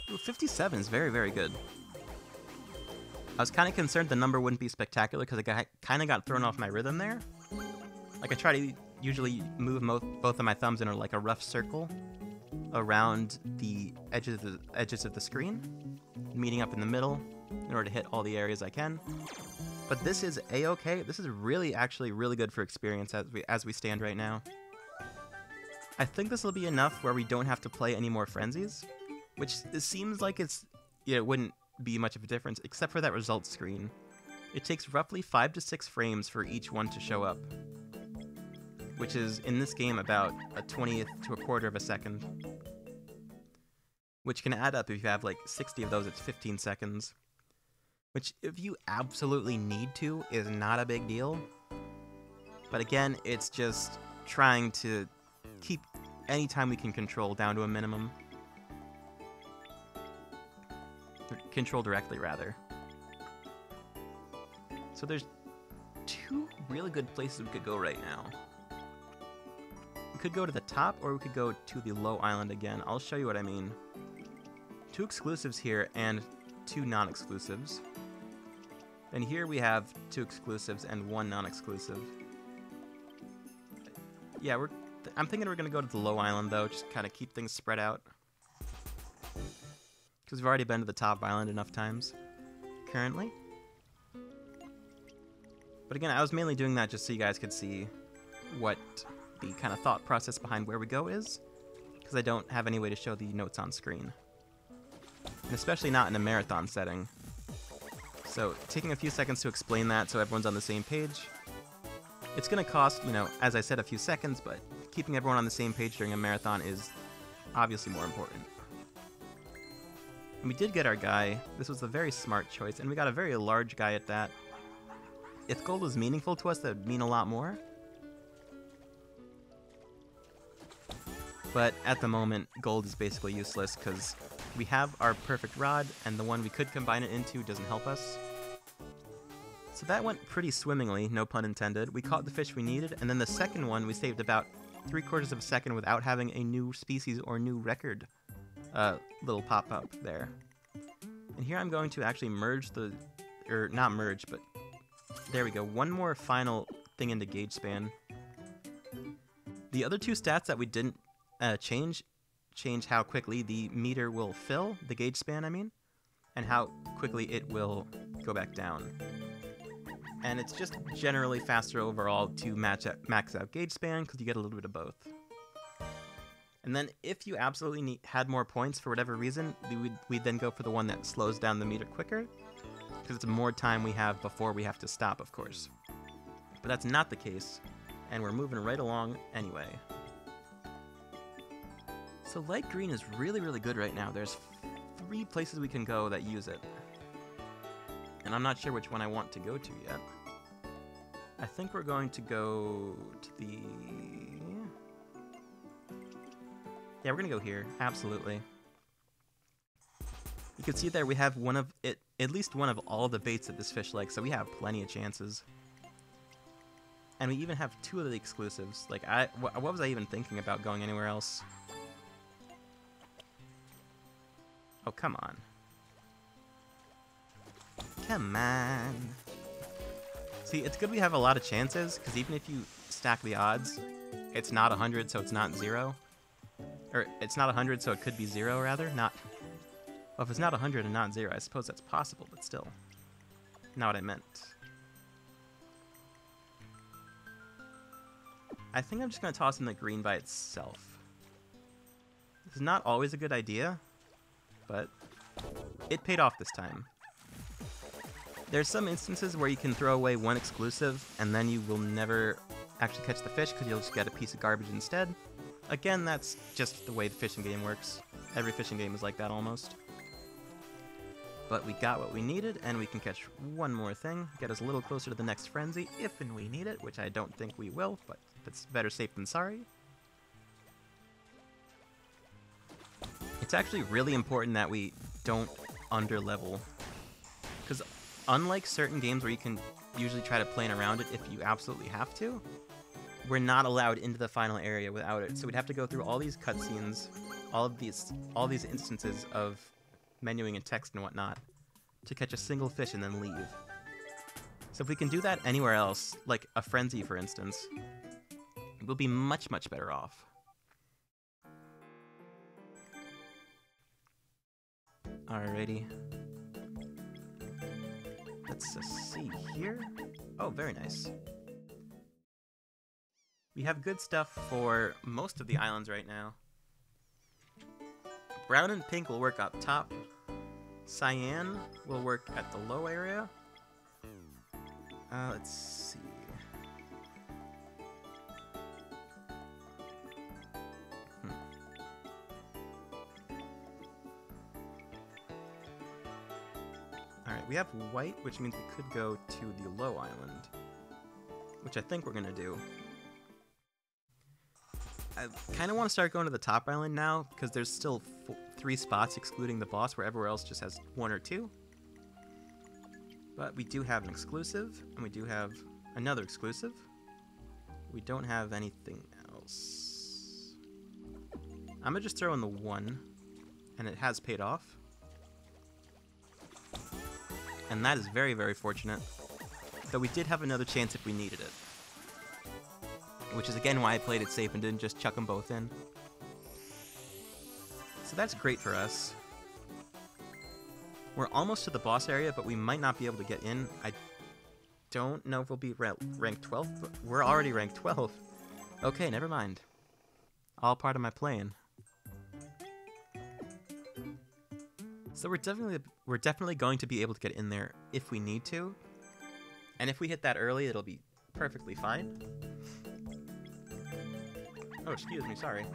Ooh, 57 is very, very good. I was kind of concerned the number wouldn't be spectacular because I kind of got thrown off my rhythm there. Like, I try to usually move both of my thumbs in like a rough circle around the edges of the screen, meeting up in the middle in order to hit all the areas I can. But this is a-okay. This is actually really good for experience as we stand right now. I think this will be enough where we don't have to play any more frenzies, which it seems like it wouldn't be much of a difference except for that results screen. It takes roughly 5 to 6 frames for each one to show up, which is, in this game, about a 20th to a quarter of a second. Which can add up if you have like 60 of those, it's 15 seconds. Which, if you absolutely need to, is not a big deal. But again, it's just trying to keep any time we can control down to a minimum. Control directly, rather. So there's 2 really good places we could go right now. We could go to the top, or we could go to the low island again. I'll show you what I mean. 2 exclusives here, and 2 non-exclusives. And here we have 2 exclusives and 1 non-exclusive. Yeah, I'm thinking we're going to go to the low island, though, just kind of keep things spread out. Because we've already been to the top island enough times, currently. But again, I was mainly doing that just so you guys could see what the kind of thought process behind where we go is, because I don't have any way to show the notes on screen. And especially not in a marathon setting. So, taking a few seconds to explain that so everyone's on the same page. It's going to cost, as I said, a few seconds, but keeping everyone on the same page during a marathon is obviously more important. And we did get our guy. This was a very smart choice, and we got a very large guy at that. If gold was meaningful to us, that would mean a lot more. But at the moment, gold is basically useless because we have our perfect rod, and the one we could combine it into doesn't help us. So that went pretty swimmingly, no pun intended. We caught the fish we needed, and then the second one we saved about 3/4 of a second without having a new species or new record little pop-up there. And here I'm going to actually merge not merge, but there we go. One more final thing into gauge span. The other 2 stats that we didn't change how quickly the meter will fill, the gauge span I mean, and how quickly it will go back down. And it's just generally faster overall to max out gauge span because you get a little bit of both. And then if you absolutely had more points for whatever reason, we'd then go for the one that slows down the meter quicker, because it's more time we have before we have to stop, of course. But that's not the case, and we're moving right along anyway. So light green is really, really good right now. There's 3 places we can go that use it. And I'm not sure which one I want to go to yet. I think we're going to go to the... Yeah, we're going to go here. Absolutely. You can see there we have one of it, at least one of all the baits that this fish likes, so we have plenty of chances. And we even have 2 of the exclusives. Like, what was I even thinking about going anywhere else? Oh, come on. Come on. See, it's good we have a lot of chances, because even if you stack the odds, it's not 100, so it's not 0. Or, it's not 100, so it could be 0, rather. Not... Well, if it's not 100 and not 0, I suppose that's possible, but still. Not what I meant. I think I'm just going to toss in the green by itself. This is not always a good idea, but it paid off this time. There's some instances where you can throw away one exclusive, and then you will never actually catch the fish because you'll just get a piece of garbage instead. Again, that's just the way the fishing game works. Every fishing game is like that almost. But we got what we needed, and we can catch one more thing, get us a little closer to the next frenzy, if and we need it, which I don't think we will, but it's better safe than sorry. It's actually really important that we don't underlevel, because unlike certain games where you can usually try to plan around it if you absolutely have to, we're not allowed into the final area without it, so we'd have to go through all these cutscenes, all these instances of menuing and text and whatnot, to catch a single fish and then leave. So if we can do that anywhere else, like a frenzy for instance, we'll be much, much better off. Alrighty. Let's see here. Oh, very nice. We have good stuff for most of the islands right now. Brown and pink will work up top. Cyan will work at the low area. Let's see. Alright, we have white, which means we could go to the low island, which I think we're going to do. I kind of want to start going to the top island now, because there's still 3 spots excluding the boss, where everywhere else just has 1 or 2. But we do have an exclusive, and we do have another exclusive. We don't have anything else. I'm going to just throw in the 1, and it has paid off. And that is very, very fortunate. Though we did have another chance if we needed it. Which is again why I played it safe and didn't just chuck them both in. So that's great for us. We're almost to the boss area, but we might not be able to get in. I don't know if we'll be ranked 12, but we're already ranked 12. Okay, never mind. All part of my plan. So we're definitely going to be able to get in there if we need to. And if we hit that early, it'll be perfectly fine. Oh, excuse me, sorry.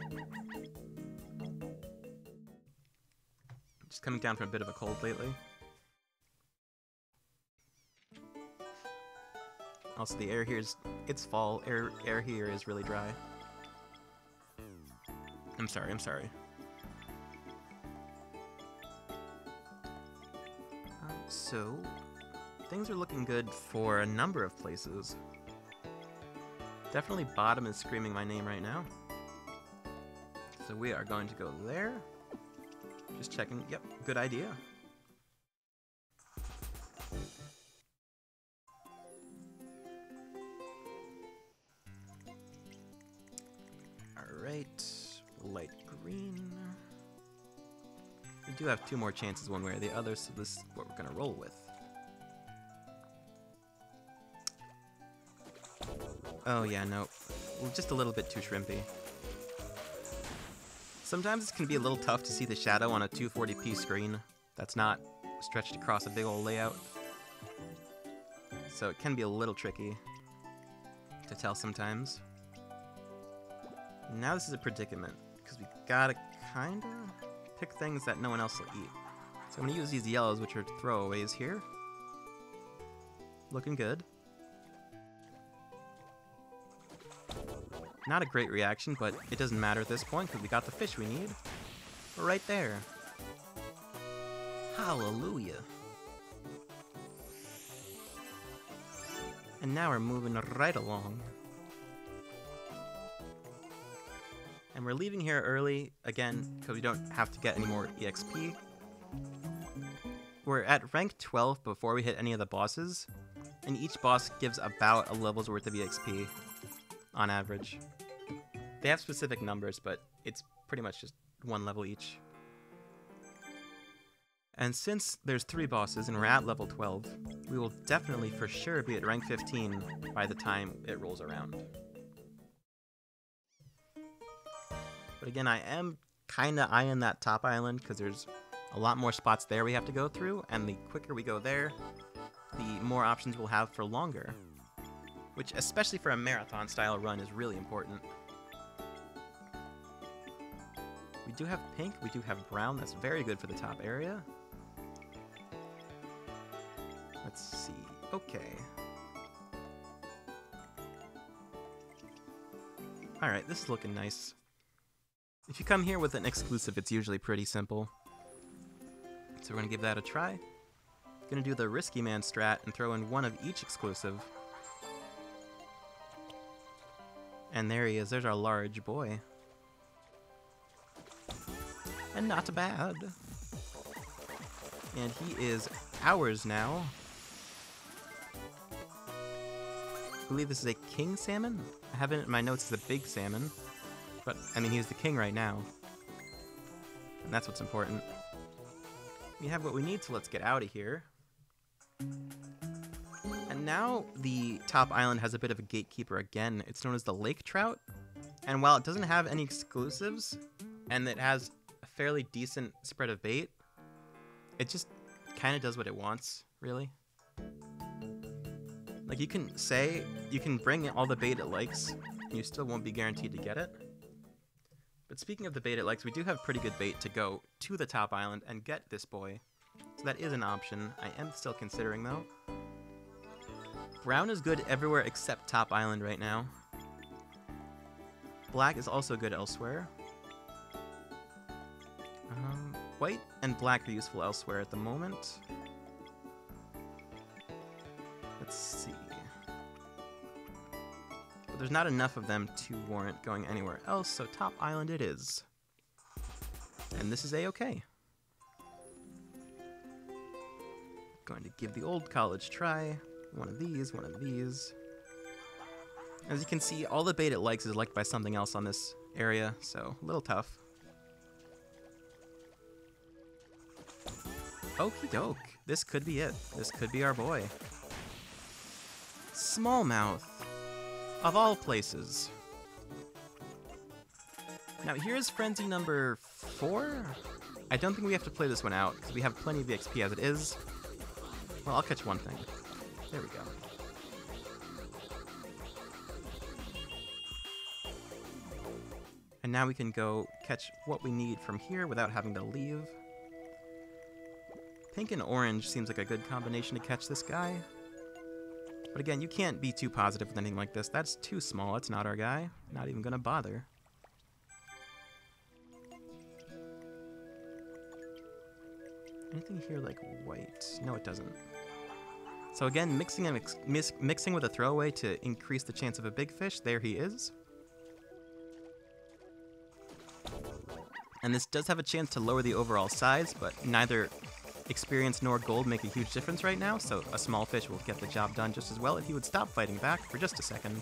Just coming down from a bit of a cold lately. Also, the air here is... It's fall. Air here is really dry. I'm sorry. So, things are looking good for a number of places. Definitely bottom is screaming my name right now. So we are going to go there. Just checking. Yep, good idea. Alright, light green. We do have 2 more chances one way or the other, so this is what we're gonna roll with. Oh yeah, no. Well, just a little bit too shrimpy. Sometimes it can be a little tough to see the shadow on a 240p screen that's not stretched across a big old layout. So it can be a little tricky to tell sometimes. Now this is a predicament, because we gotta kinda pick things that no one else will eat. So I'm gonna use these yellows, which are throwaways here. Looking good. Not a great reaction, but it doesn't matter at this point because we got the fish we need. We're right there. Hallelujah. And now we're moving right along. And we're leaving here early, again, because we don't have to get any more EXP. We're at rank 12 before we hit any of the bosses, and each boss gives about a level's worth of EXP on average. They have specific numbers, but it's pretty much just one level each. And since there's 3 bosses and we're at level 12, we will definitely for sure be at rank 15 by the time it rolls around. But again, I am kinda eyeing that top island because there's a lot more spots there we have to go through, and the quicker we go there, the more options we'll have for longer. Which, especially for a marathon style run, is really important. We do have pink, we do have brown, that's very good for the top area. Let's see, okay. Alright, this is looking nice. If you come here with an exclusive, it's usually pretty simple. So we're gonna give that a try. Gonna do the risky man strat and throw in one of each exclusive. And there he is, there's our large boy. And not bad. And he is ours now. I believe this is a king salmon? I have it in my notes as a big salmon. But, I mean, he's the king right now. And that's what's important. We have what we need, so let's get out of here. And now the top island has a bit of a gatekeeper again. It's known as the lake trout. And while it doesn't have any exclusives, and it has a fairly decent spread of bait, it just kind of does what it wants, really. Like, you can bring all the bait it likes, and you still won't be guaranteed to get it. But speaking of the bait it likes, we do have pretty good bait to go to the top island and get this boy. So that is an option. I am still considering, though. Brown is good everywhere except top island right now. Black is also good elsewhere. White and black are useful elsewhere at the moment. Let's see. But there's not enough of them to warrant going anywhere else, so top island it is. And this is a-okay. Going to give the old college try. One of these, one of these. As you can see, all the bait it likes is liked by something else on this area, so a little tough. Okie doke. This could be it. This could be our boy. Smallmouth. Of all places. Now here's frenzy number 4. I don't think we have to play this one out, because we have plenty of XP as it is. Well, I'll catch one thing. There we go. And now we can go catch what we need from here without having to leave. Pink and orange seems like a good combination to catch this guy. But again, you can't be too positive with anything like this. That's too small. That's not our guy. Not even gonna bother. Anything here like white? No, it doesn't. So again, mixing with a throwaway to increase the chance of a big fish. There he is. And this does have a chance to lower the overall size, but neither experience nor gold make a huge difference right now, so a small fish will get the job done just as well if he would stop fighting back for just a second.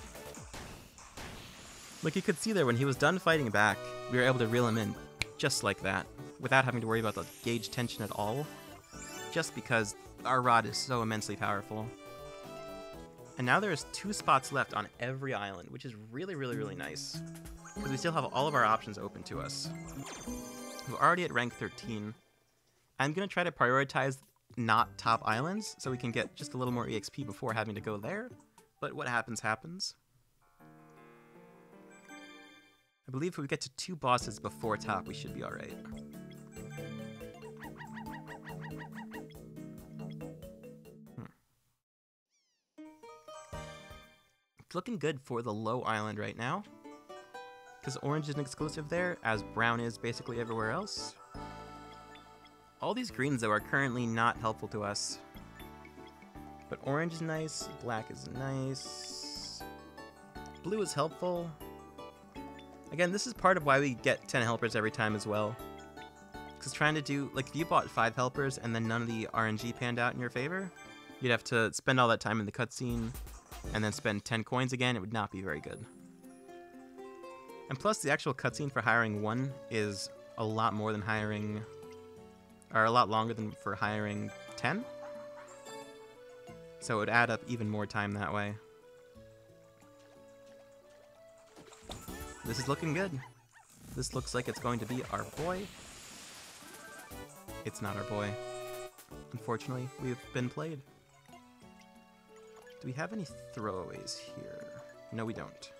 Like you could see there, when he was done fighting back, we were able to reel him in just like that, without having to worry about the gauge tension at all, just because our rod is so immensely powerful. And now there's 2 spots left on every island, which is really, really, really nice, because we still have all of our options open to us. We're already at rank 13. I'm going to try to prioritize not top islands, so we can get just a little more EXP before having to go there, but what happens, happens. I believe if we get to 2 bosses before top, we should be alright. It's looking good for the low island right now, because orange isn't exclusive there, as brown is basically everywhere else. All these greens, though, are currently not helpful to us. But orange is nice, black is nice, blue is helpful. Again, this is part of why we get 10 helpers every time as well. Because trying to do, like, if you bought 5 helpers and then none of the RNG panned out in your favor, you'd have to spend all that time in the cutscene and then spend 10 coins again. It would not be very good. And plus, the actual cutscene for hiring 1 is a lot more than hiring, or a lot longer than for hiring 10. So it would add up even more time that way. This is looking good. This looks like it's going to be our boy. It's not our boy. Unfortunately, we've been played. Do we have any throwaways here? No, we don't.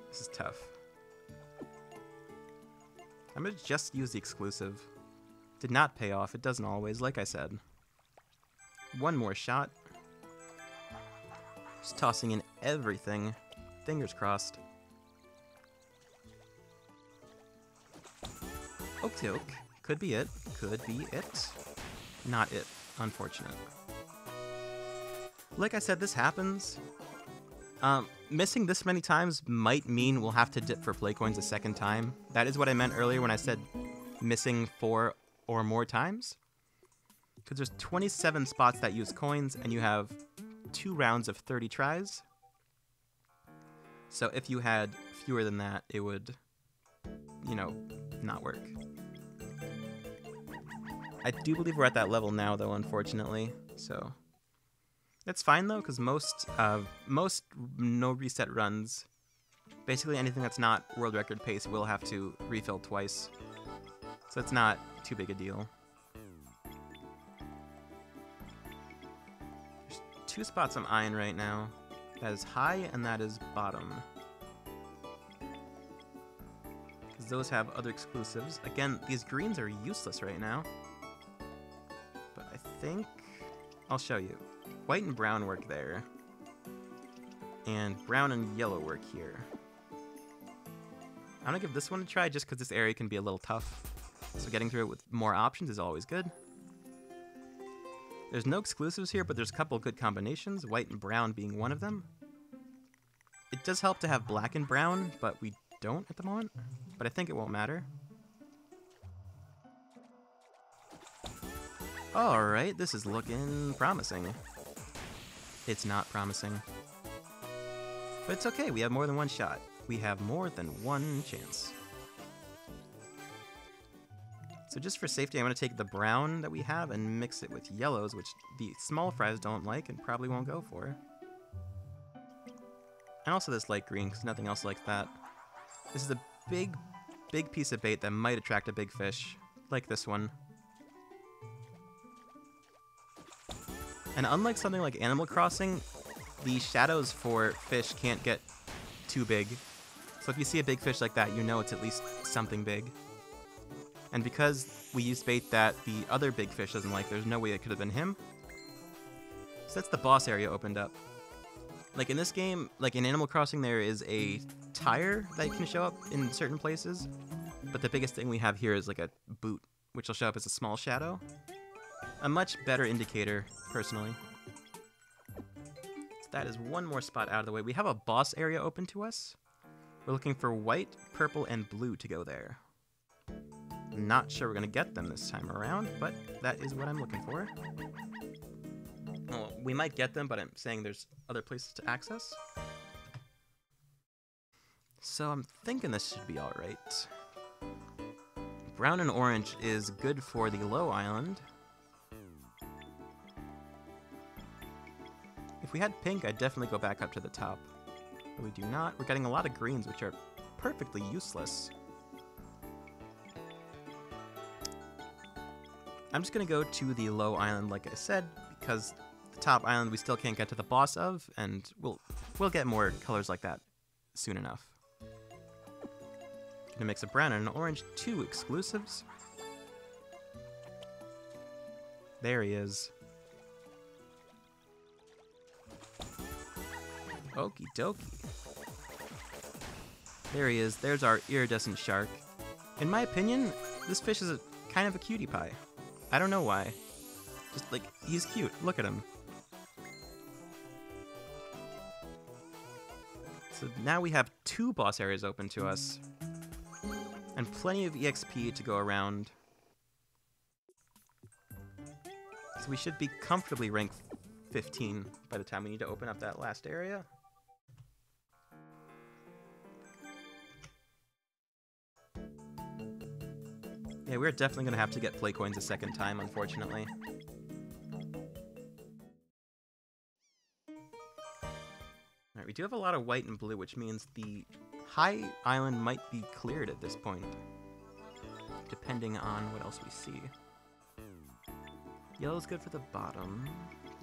This is tough. I'm gonna just use the exclusive. Did not pay off. It doesn't always, like I said. One more shot. Just tossing in everything. Fingers crossed. Okie could be it. Could be it. Not it. Unfortunate. Like I said, this happens. Missing this many times might mean we'll have to dip for play coins a second time. That is what I meant earlier when I said missing 4 or more times. Because there's 27 spots that use coins, and you have 2 rounds of 30 tries. So if you had fewer than that, it would, you know, not work. I do believe we're at that level now, though, unfortunately. So that's fine, though, because most no reset runs, basically anything that's not world record pace will have to refill twice. So it's not too big a deal. There's 2 spots I'm eyeing right now. That is high and that is bottom. Because those have other exclusives. Again, these greens are useless right now. But I think I'll show you. White and brown work there. And brown and yellow work here. I'm gonna give this one a try just because this area can be a little tough. So getting through it with more options is always good. There's no exclusives here, but there's a couple good combinations, white and brown being one of them. It does help to have black and brown, but we don't at the moment. But I think it won't matter. Alright, this is looking promising. It's not promising. But it's okay, we have more than one shot. We have more than one chance. So just for safety, I'm going to take the brown that we have and mix it with yellows, which the small fries don't like and probably won't go for. And also this light green, because nothing else likes that. This is a big piece of bait that might attract a big fish, like this one. And unlike something like Animal Crossing, the shadows for fish can't get too big. So if you see a big fish like that, you know it's at least something big. And because we used bait that the other big fish doesn't like, there's no way it could have been him. So that's the boss area opened up. Like in this game, like in Animal Crossing, there is a tire that can show up in certain places. But the biggest thing we have here is like a boot, which will show up as a small shadow. A much better indicator, personally. So that is one more spot out of the way. We have a boss area open to us. We're looking for white, purple, and blue to go there. Not sure we're going to get them this time around, but that is what I'm looking for. Well, we might get them, but I'm saying there's other places to access. So I'm thinking this should be alright. Brown and orange is good for the low island. If we had pink, I'd definitely go back up to the top. But we do not. We're getting a lot of greens, which are perfectly useless. I'm just going to go to the low island, like I said, because the top island we still can't get to the boss of, and we'll get more colors like that soon enough. Gonna mix a brown and an orange, 2 exclusives. There he is. Okie dokie. There he is. There's our iridescent shark. In my opinion, this fish is kind of a cutie pie. I don't know why. Just like, he's cute. Look at him. So now we have 2 boss areas open to us. And plenty of EXP to go around. So we should be comfortably rank 15 by the time we need to open up that last area. Yeah, we're definitely going to have to get play coins a second time, unfortunately. Alright, we do have a lot of white and blue, which means the high island might be cleared at this point, depending on what else we see. Yellow's good for the bottom,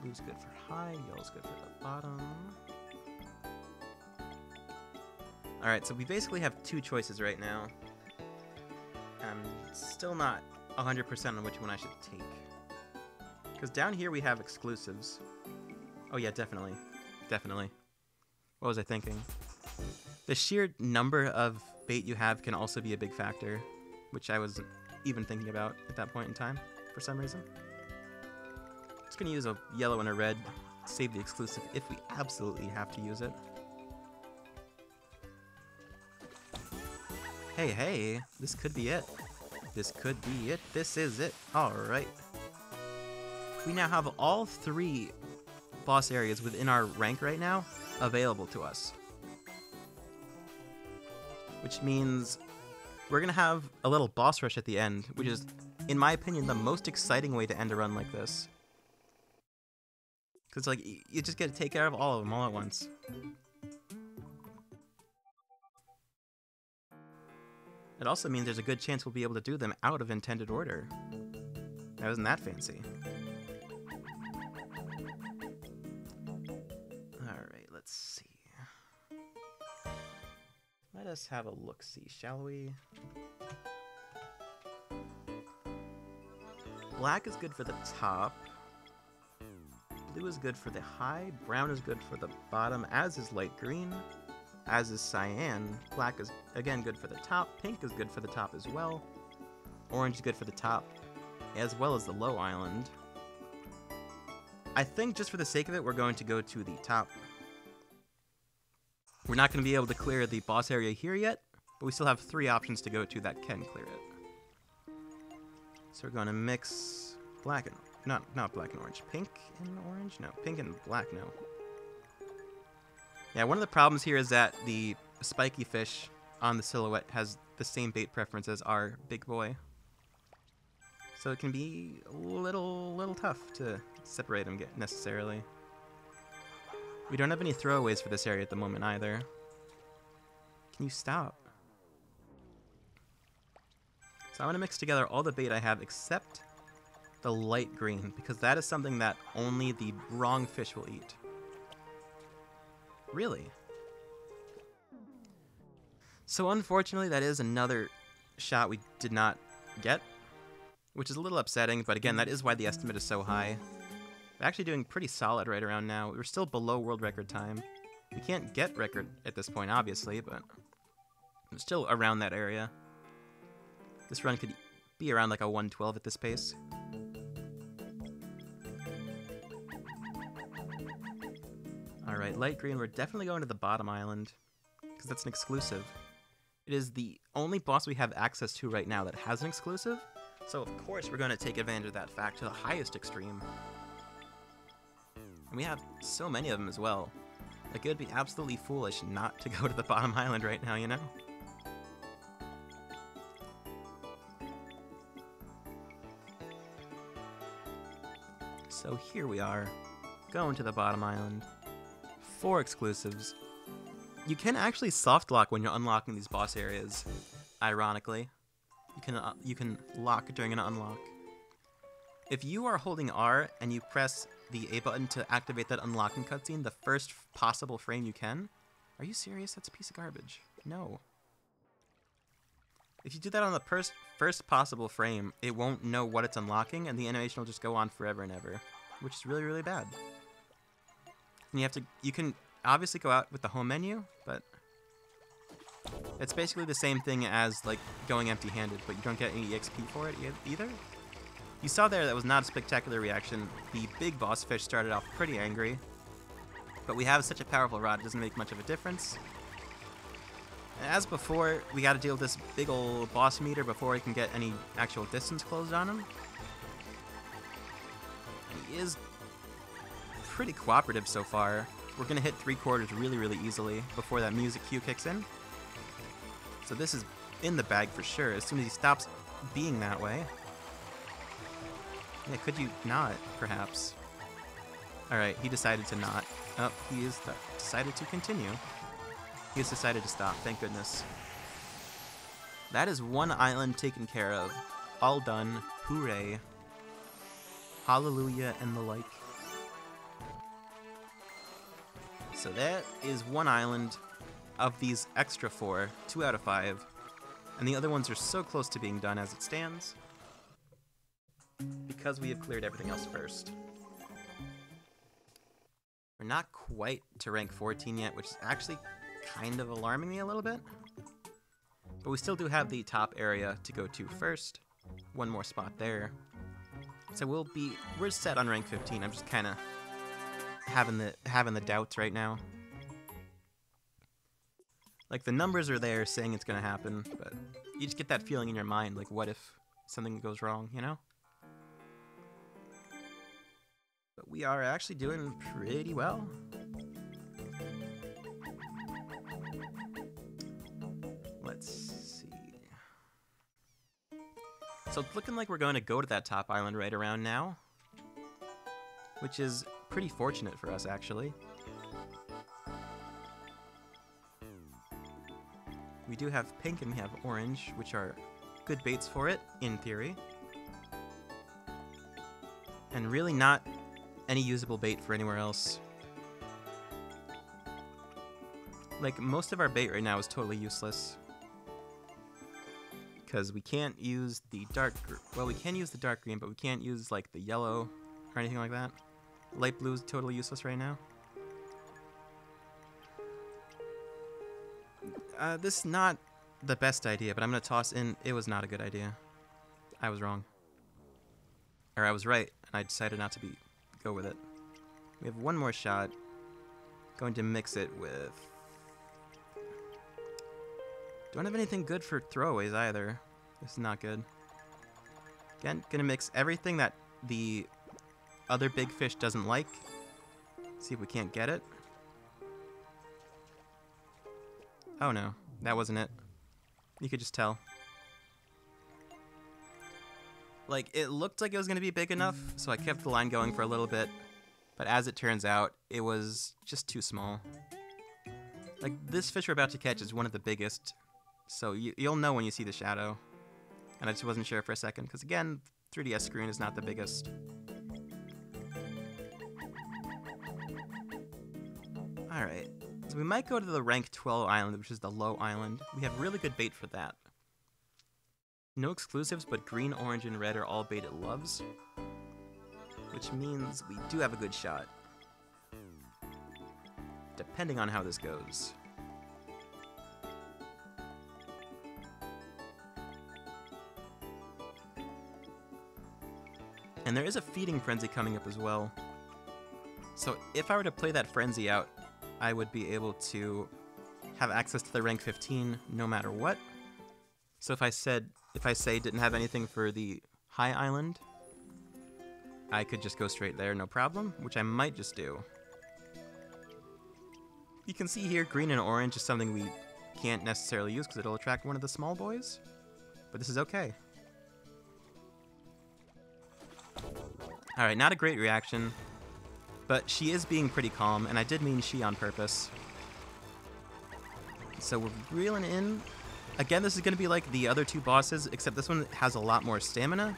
blue's good for high, yellow's good for the bottom. Alright, so we basically have 2 choices right now. I'm still not 100% on which one I should take. Because down here we have exclusives. Oh yeah, definitely. Definitely. What was I thinking? The sheer number of bait you have can also be a big factor, which I was even thinking about at that point in time, for some reason. Just gonna use a yellow and a red, save the exclusive if we absolutely have to use it. Hey, hey, this could be it. This could be it. This is it. Alright. We now have all 3 boss areas within our rank right now available to us. Which means we're going to have a little boss rush at the end, which is, in my opinion, the most exciting way to end a run like this. Because, like, you just get to take care of all of them all at once. It also means there's a good chance we'll be able to do them out of intended order. Now, isn't that fancy? Alright, let's see. Let us have a look-see, shall we? Black is good for the top. Blue is good for the high. Brown is good for the bottom, as is light green. As is cyan. Black is, again, good for the top. Pink is good for the top as well. Orange is good for the top, as well as the low island. I think just for the sake of it, we're going to go to the top. We're not going to be able to clear the boss area here yet, but we still have 3 options to go to that can clear it. So we're going to mix black and... Not black and orange. Pink and orange? No. Pink and black, no. Yeah, one of the problems here is that the spiky fish on the silhouette has the same bait preference as our big boy. So it can be a little tough to separate them necessarily. We don't have any throwaways for this area at the moment either. Can you stop? So I want to mix together all the bait I have except the light green, because that is something that only the wrong fish will eat. Really? So unfortunately, that is another shot we did not get, which is a little upsetting, but again, that is why the estimate is so high. We're actually doing pretty solid right around now. We're still below world record time. We can't get record at this point, obviously, but we're still around that area. This run could be around like a 112 at this pace. Alright, light green, we're definitely going to the bottom island, because that's an exclusive. It is the only boss we have access to right now that has an exclusive, so of course we're going to take advantage of that fact to the highest extreme. And we have so many of them as well. Like, it would be absolutely foolish not to go to the bottom island right now, you know? So here we are, going to the bottom island. 4 exclusives. You can actually soft lock when you're unlocking these boss areas, ironically. You can lock during an unlock. If you are holding R and you press the A button to activate that unlocking cutscene the first possible frame you can, are you serious? That's a piece of garbage. No. If you do that on the first possible frame, it won't know what it's unlocking, and the animation will just go on forever and ever, which is really, really bad. And you can obviously go out with the home menu, but it's basically the same thing as like going empty-handed, but you don't get any EXP for it either. You saw there that was not a spectacular reaction. The big boss fish started off pretty angry, but we have such a powerful rod, it doesn't make much of a difference. And as before, we gotta deal with this big ol' boss meter before we can get any actual distance closed on him. And he is pretty cooperative so far. We're gonna hit 3/4 really, really easily before that music cue kicks in. So this is in the bag for sure, as soon as he stops being that way. Yeah, could you not, perhaps? Alright, he decided to not. Oh, he is decided to continue. He has decided to stop, thank goodness. That is one island taken care of. All done. Hooray. Hallelujah and the like. So that is one island of these extra 4, 2 out of 5. And the other ones are so close to being done as it stands, because we have cleared everything else first. We're not quite to rank 14 yet, which is actually kind of alarming me a little bit. But we still do have the top area to go to first. One more spot there. So we're set on rank 15. I'm just kind of having the doubts right now. Like, the numbers are there saying it's going to happen, but you just get that feeling in your mind, like, what if something goes wrong, you know? But we are actually doing pretty well. Let's see. So it's looking like we're going to go to that top island right around now, which is pretty fortunate for us, actually. We do have pink and we have orange, which are good baits for it, in theory. And really not any usable bait for anywhere else. Like, most of our bait right now is totally useless. Because we can't use the well, we can use the dark green, but we can't use, like, the yellow or anything like that. Light blue is totally useless right now. This is not the best idea, but I'm going to toss in, it was not a good idea. I was wrong. Or I was right, and I decided not to go with it. We have one more shot. Going to mix it with... Don't have anything good for throwaways either. This is not good. Again, gonna mix everything that the other big fish doesn't like. See if we can't get it. Oh no, that wasn't it. You could just tell. Like, it looked like it was gonna be big enough, so I kept the line going for a little bit. But as it turns out, it was just too small. Like, this fish we're about to catch is one of the biggest, so you'll know when you see the shadow. And I just wasn't sure for a second, because again, 3DS screen is not the biggest. Alright, so we might go to the rank 12 island, which is the low island. We have really good bait for that. No exclusives, but green, orange, and red are all bait it loves. Which means we do have a good shot. Depending on how this goes. And there is a feeding frenzy coming up as well. So if I were to play that frenzy out, I would be able to have access to the rank 15 no matter what. So if I say didn't have anything for the high island, I could just go straight there, no problem, which I might just do. You can see here, green and orange is something we can't necessarily use because it'll attract one of the small boys, but this is okay. Alright, not a great reaction, but she is being pretty calm, and I did mean she on purpose. So we're reeling in. Again, this is going to be like the other two bosses, except this one has a lot more stamina.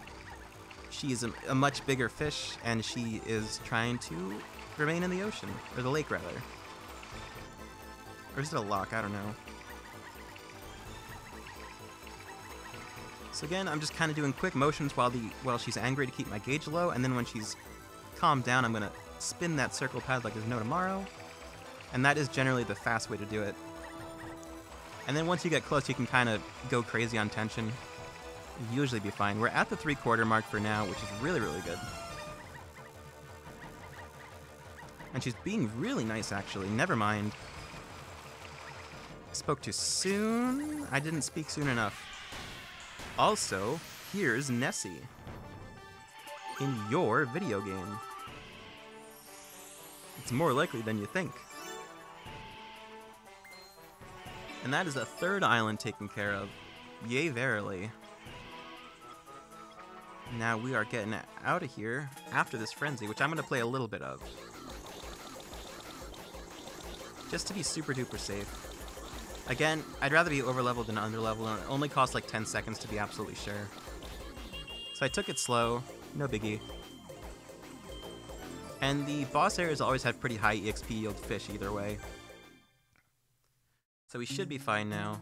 She is a much bigger fish, and she is trying to remain in the ocean, or the lake, rather. Or is it a loch? I don't know. So again, I'm just kind of doing quick motions while she's angry to keep my gauge low, and then when she's calmed down, I'm going to spin that circle pad like there's no tomorrow. And that is generally the fast way to do it. And then once you get close, you can kind of go crazy on tension. You'll usually be fine. We're at the 3/4 mark for now, which is really, really good. And she's being really nice, actually. Never mind. Spoke too soon? I didn't speak soon enough. Also, here's Nessie. In your video game. It's more likely than you think. And that is the 3rd island taken care of. Yay, verily. Now we are getting out of here after this frenzy, which I'm going to play a little bit of. Just to be super duper safe. Again, I'd rather be over-leveled than under-leveled, and it only costs like 10 seconds to be absolutely sure. So I took it slow, no biggie. And the boss areas always have pretty high EXP yield fish either way. So we should be fine now.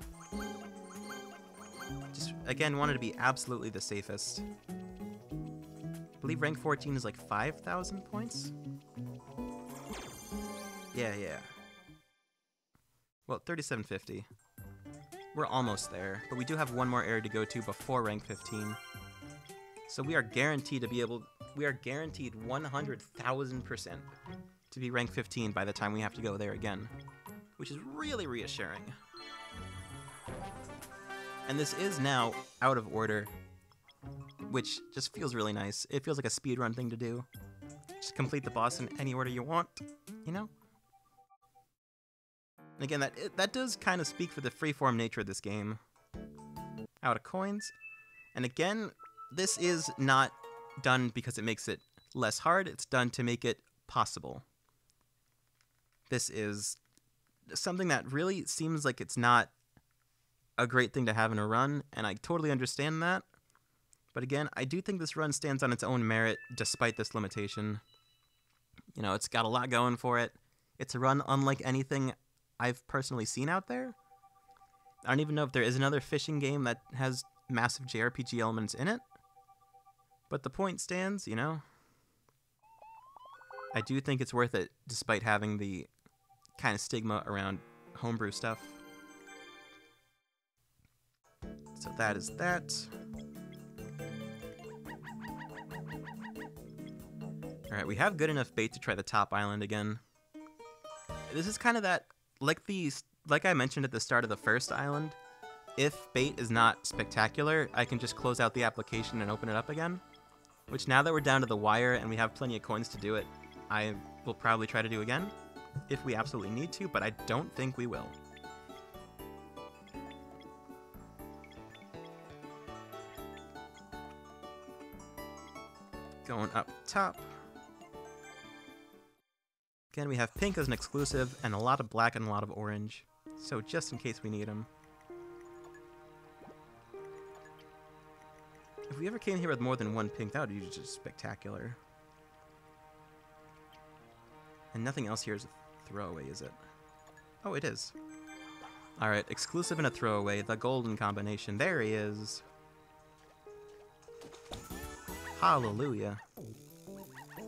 Just, again, wanted to be absolutely the safest. I believe rank 14 is like 5,000 points? Yeah. Well, 3750. We're almost there, but we do have one more area to go to before rank 15. So we are guaranteed to be we are guaranteed 100,000% to be rank 15 by the time we have to go there again, which is really reassuring. And this is now out of order, which just feels really nice. It feels like a speedrun thing to do. Just complete the boss in any order you want, you know? And again, that does kind of speak for the freeform nature of this game. Out of coins. And again, this is not done because it makes it less hard. It's done to make it possible. This is something that really seems like it's not a great thing to have in a run, and I totally understand that. But again, I do think this run stands on its own merit despite this limitation. You know, it's got a lot going for it. It's a run unlike anything I've personally seen out there. I don't even know if there is another fishing game that has massive JRPG elements in it. But the point stands, you know. I do think it's worth it, despite having the kind of stigma around homebrew stuff. So that is that. Alright, we have good enough bait to try the top island again. This is kind of that, like I mentioned at the start of the first island, if bait is not spectacular, I can just close out the application and open it up again. Which now that we're down to the wire and we have plenty of coins to do it, I will probably try to do again, if we absolutely need to, but I don't think we will. Going up top. Again, we have pink as an exclusive, and a lot of black and a lot of orange. So just in case we need them. If we ever came here with more than one pink, that would be just spectacular. And nothing else here is a throwaway, is it? Oh, it is. Alright, exclusive and a throwaway, the golden combination. There he is. Hallelujah.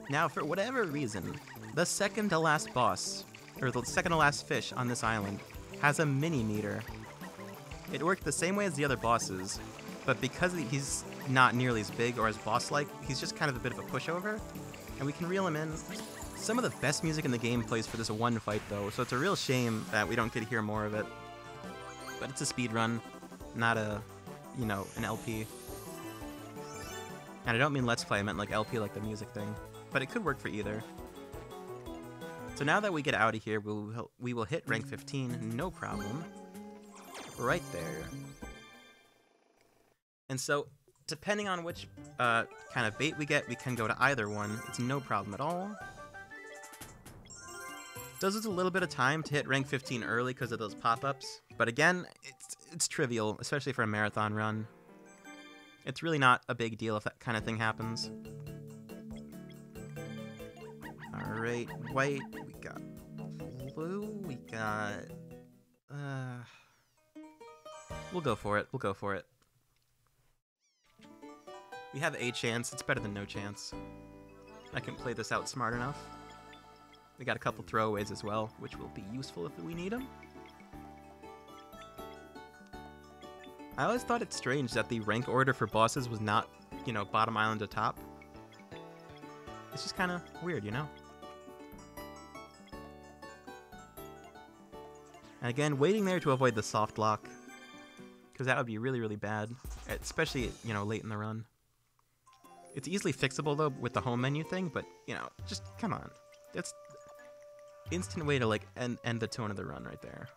Now, for whatever reason, the second to last boss, or the second to last fish on this island, has a mini meter. It worked the same way as the other bosses, but because he's not nearly as big or as boss-like, he's just kind of a bit of a pushover, and we can reel him in. Some of the best music in the game plays for this one fight, though, so it's a real shame that we don't get to hear more of it. But it's a speedrun, not a, you know, an LP. And I don't mean Let's Play, I meant like LP, like the music thing. But it could work for either. So now that we get out of here, we will hit rank 15, no problem. Right there. And so, depending on which kind of bait we get, we can go to either one. It's no problem at all. Does us a little bit of time to hit rank 15 early because of those pop-ups, but again, it's trivial, especially for a marathon run. It's really not a big deal if that kind of thing happens. Alright, white, we got blue, we got... we'll go for it, We have a chance. It's better than no chance. I can play this out smart enough. We got a couple throwaways as well, which will be useful if we need them. I always thought it strange that the rank order for bosses was not, you know, bottom island to top. It's just kind of weird, you know? And again, waiting there to avoid the soft lock, because that would be really, really bad, especially, you know, late in the run. It's easily fixable, though, with the home menu thing, but, you know, just, come on. That's instant way to, like, end the tone of the run right there.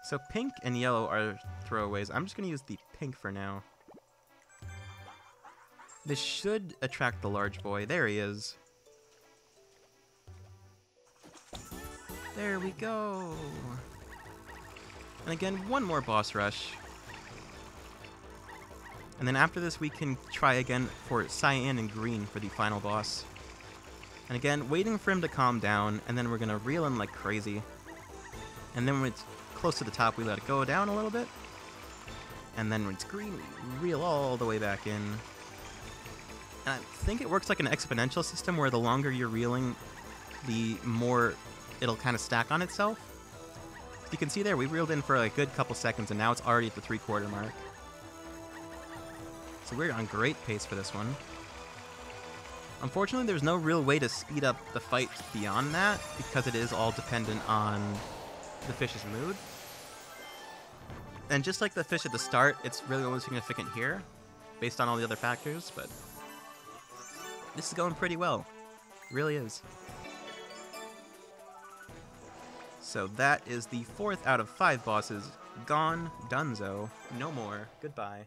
So pink and yellow are throwaways. I'm just going to use the pink for now. This should attract the large boy. There he is. There we go. And again, one more boss rush. And then after this, we can try again for cyan and green for the final boss. And again, waiting for him to calm down, and then we're going to reel in like crazy. And then when it's close to the top, we let it go down a little bit. And then when it's green, we reel all the way back in. And I think it works like an exponential system where the longer you're reeling, the more it'll kind of stack on itself. You can see there, we reeled in for a good couple seconds, and now it's already at the 3/4 mark. So we're on great pace for this one. Unfortunately, there's no real way to speed up the fight beyond that, because it is all dependent on the fish's mood. And just like the fish at the start, it's really only significant here, based on all the other factors, but this is going pretty well. It really is. So that is the 4th out of 5 bosses. Gone, donezo, no more, goodbye.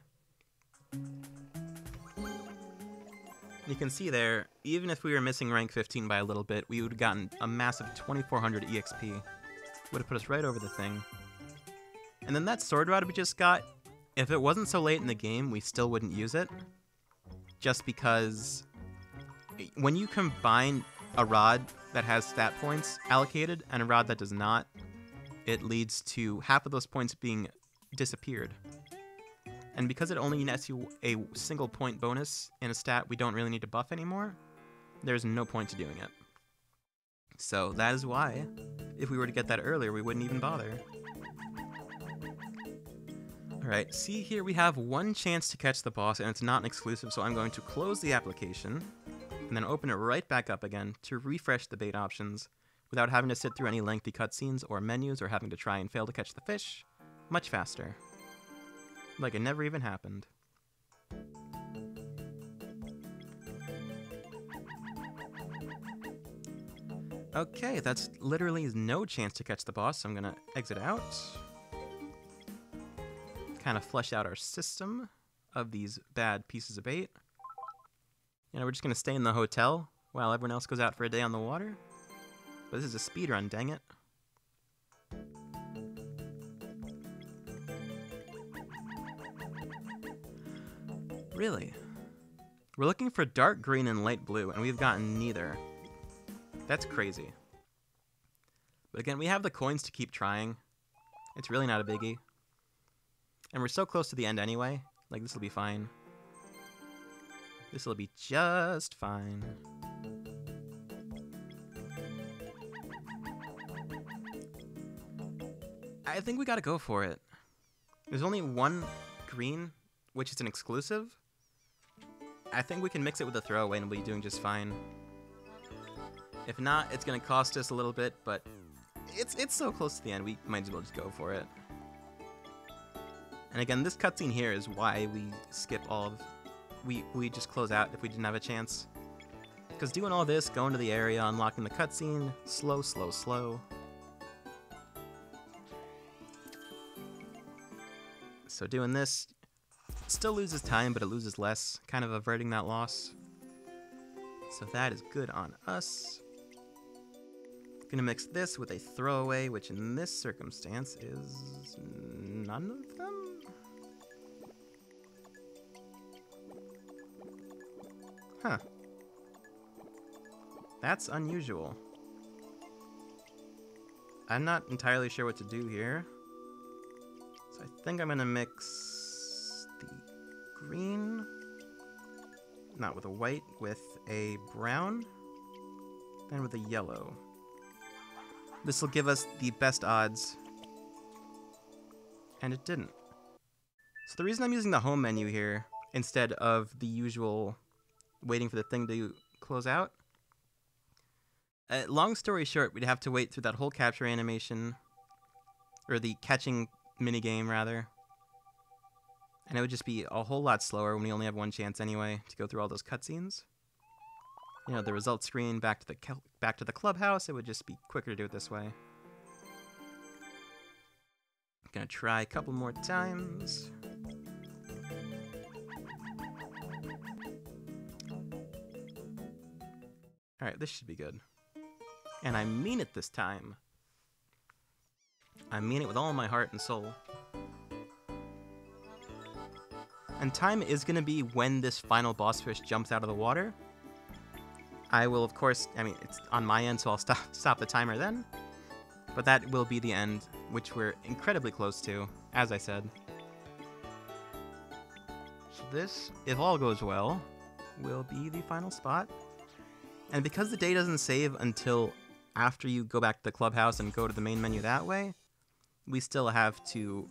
You can see there, even if we were missing rank 15 by a little bit, we would have gotten a massive 2400 EXP. Would have put us right over the thing. And then that sword rod we just got, if it wasn't so late in the game, we still wouldn't use it. Just because when you combine a rod that has stat points allocated and a rod that does not, it leads to half of those points being disappeared. And because it only nets you a single point bonus in a stat we don't really need to buff anymore, there's no point to doing it. So that is why, if we were to get that earlier, we wouldn't even bother. Alright, see here we have one chance to catch the boss, and it's not an exclusive, so I'm going to close the application, and then open it right back up again to refresh the bait options, without having to sit through any lengthy cutscenes or menus or having to try and fail to catch the fish. Much faster. Like it never even happened. Okay, that's literally no chance to catch the boss, so I'm gonna exit out. Kind of flush out our system of these bad pieces of bait. You know, we're just gonna stay in the hotel while everyone else goes out for a day on the water. But this is a speedrun, dang it. Really? We're looking for dark green and light blue, and we've gotten neither. That's crazy. But again, we have the coins to keep trying. It's really not a biggie. And we're so close to the end anyway. Like, this will be fine. This will be just fine. I think we gotta go for it. There's only one green, which is an exclusive. I think we can mix it with a throwaway and we'll be doing just fine. If not, it's gonna cost us a little bit, but it's so close to the end, we might as well just go for it. And again, this cutscene here is why we skip all of... We just close out if we didn't have a chance. Because doing all this, going to the area, unlocking the cutscene, slow, slow, slow. So doing this still loses time, but it loses less, kind of averting that loss. So that is good on us. Gonna mix this with a throwaway, which in this circumstance is none of them? Huh. That's unusual. I'm not entirely sure what to do here. So I think I'm gonna mix the green Not with a white, with a brown, then with a yellow. This will give us the best odds. And it didn't. So the reason I'm using the home menu here, instead of the usual waiting for the thing to close out, long story short, we'd have to wait through that whole capture animation, or the catching minigame, rather. And it would just be a whole lot slower when we only have one chance anyway to go through all those cutscenes. You know, the results screen, back to the clubhouse, it would just be quicker to do it this way. Gonna try a couple more times. Alright, this should be good. And I mean it this time. I mean it with all my heart and soul. And time is gonna be when this final boss fish jumps out of the water. I will, of course, I mean, it's on my end, so I'll stop the timer then. But that will be the end, which we're incredibly close to, as I said. So this, if all goes well, will be the final spot. And because the day doesn't save until after you go back to the clubhouse and go to the main menu that way, we still have to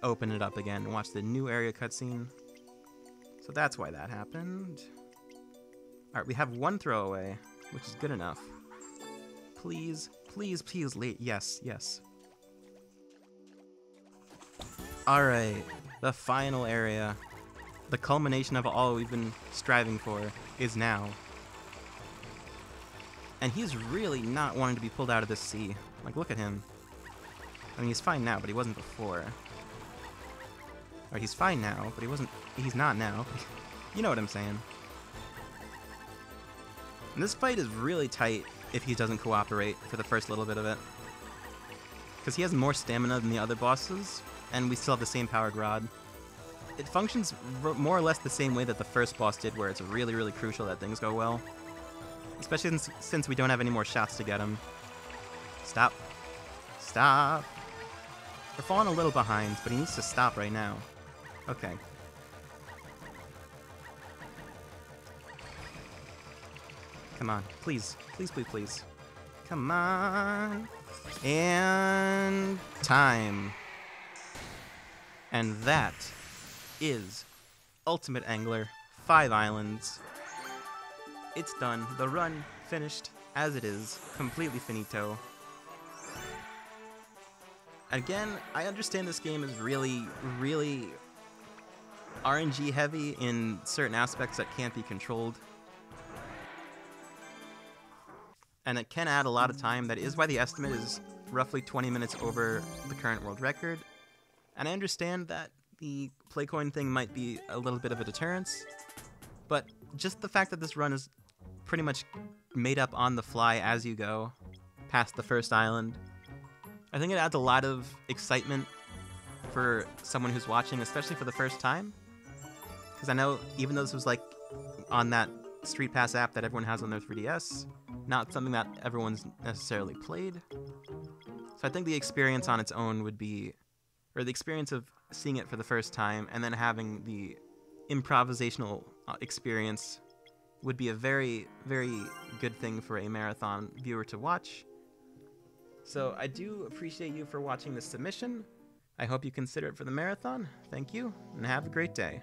open it up again and watch the new area cutscene. So that's why that happened. Alright, we have one throwaway, which is good enough. Please, please, please, yes, yes. Alright, the final area, the culmination of all we've been striving for, is now. And he's really not wanting to be pulled out of this sea. Like, look at him. I mean, he's fine now, but he wasn't before. Or he's fine now, but he's not now. You know what I'm saying. And this fight is really tight if he doesn't cooperate for the first little bit of it. Because he has more stamina than the other bosses, and we still have the same powered rod. It functions more or less the same way that the first boss did, where it's really, really crucial that things go well. Especially since we don't have any more shots to get him. Stop. Stop. We're falling a little behind, but he needs to stop right now. Okay. Come on. Please. Please, please, please. Come on. And time. And that is Ultimate Angler 5 Islands. It's done. The run finished as it is. Completely finito. Again, I understand this game is really, really RNG heavy in certain aspects that can't be controlled. And it can add a lot of time. That is why the estimate is roughly 20 minutes over the current world record. And I understand that the play coin thing might be a little bit of a deterrence, but just the fact that this run is pretty much made up on the fly as you go past the first island, I think it adds a lot of excitement for someone who's watching, especially for the first time. Because I know even though this was like on that Street Pass app that everyone has on their 3DS, not something that everyone's necessarily played. So I think the experience on its own would be, or the experience of seeing it for the first time and then having the improvisational experience would be a very, very good thing for a marathon viewer to watch. So I do appreciate you for watching this submission. I hope you consider it for the marathon. Thank you, and have a great day.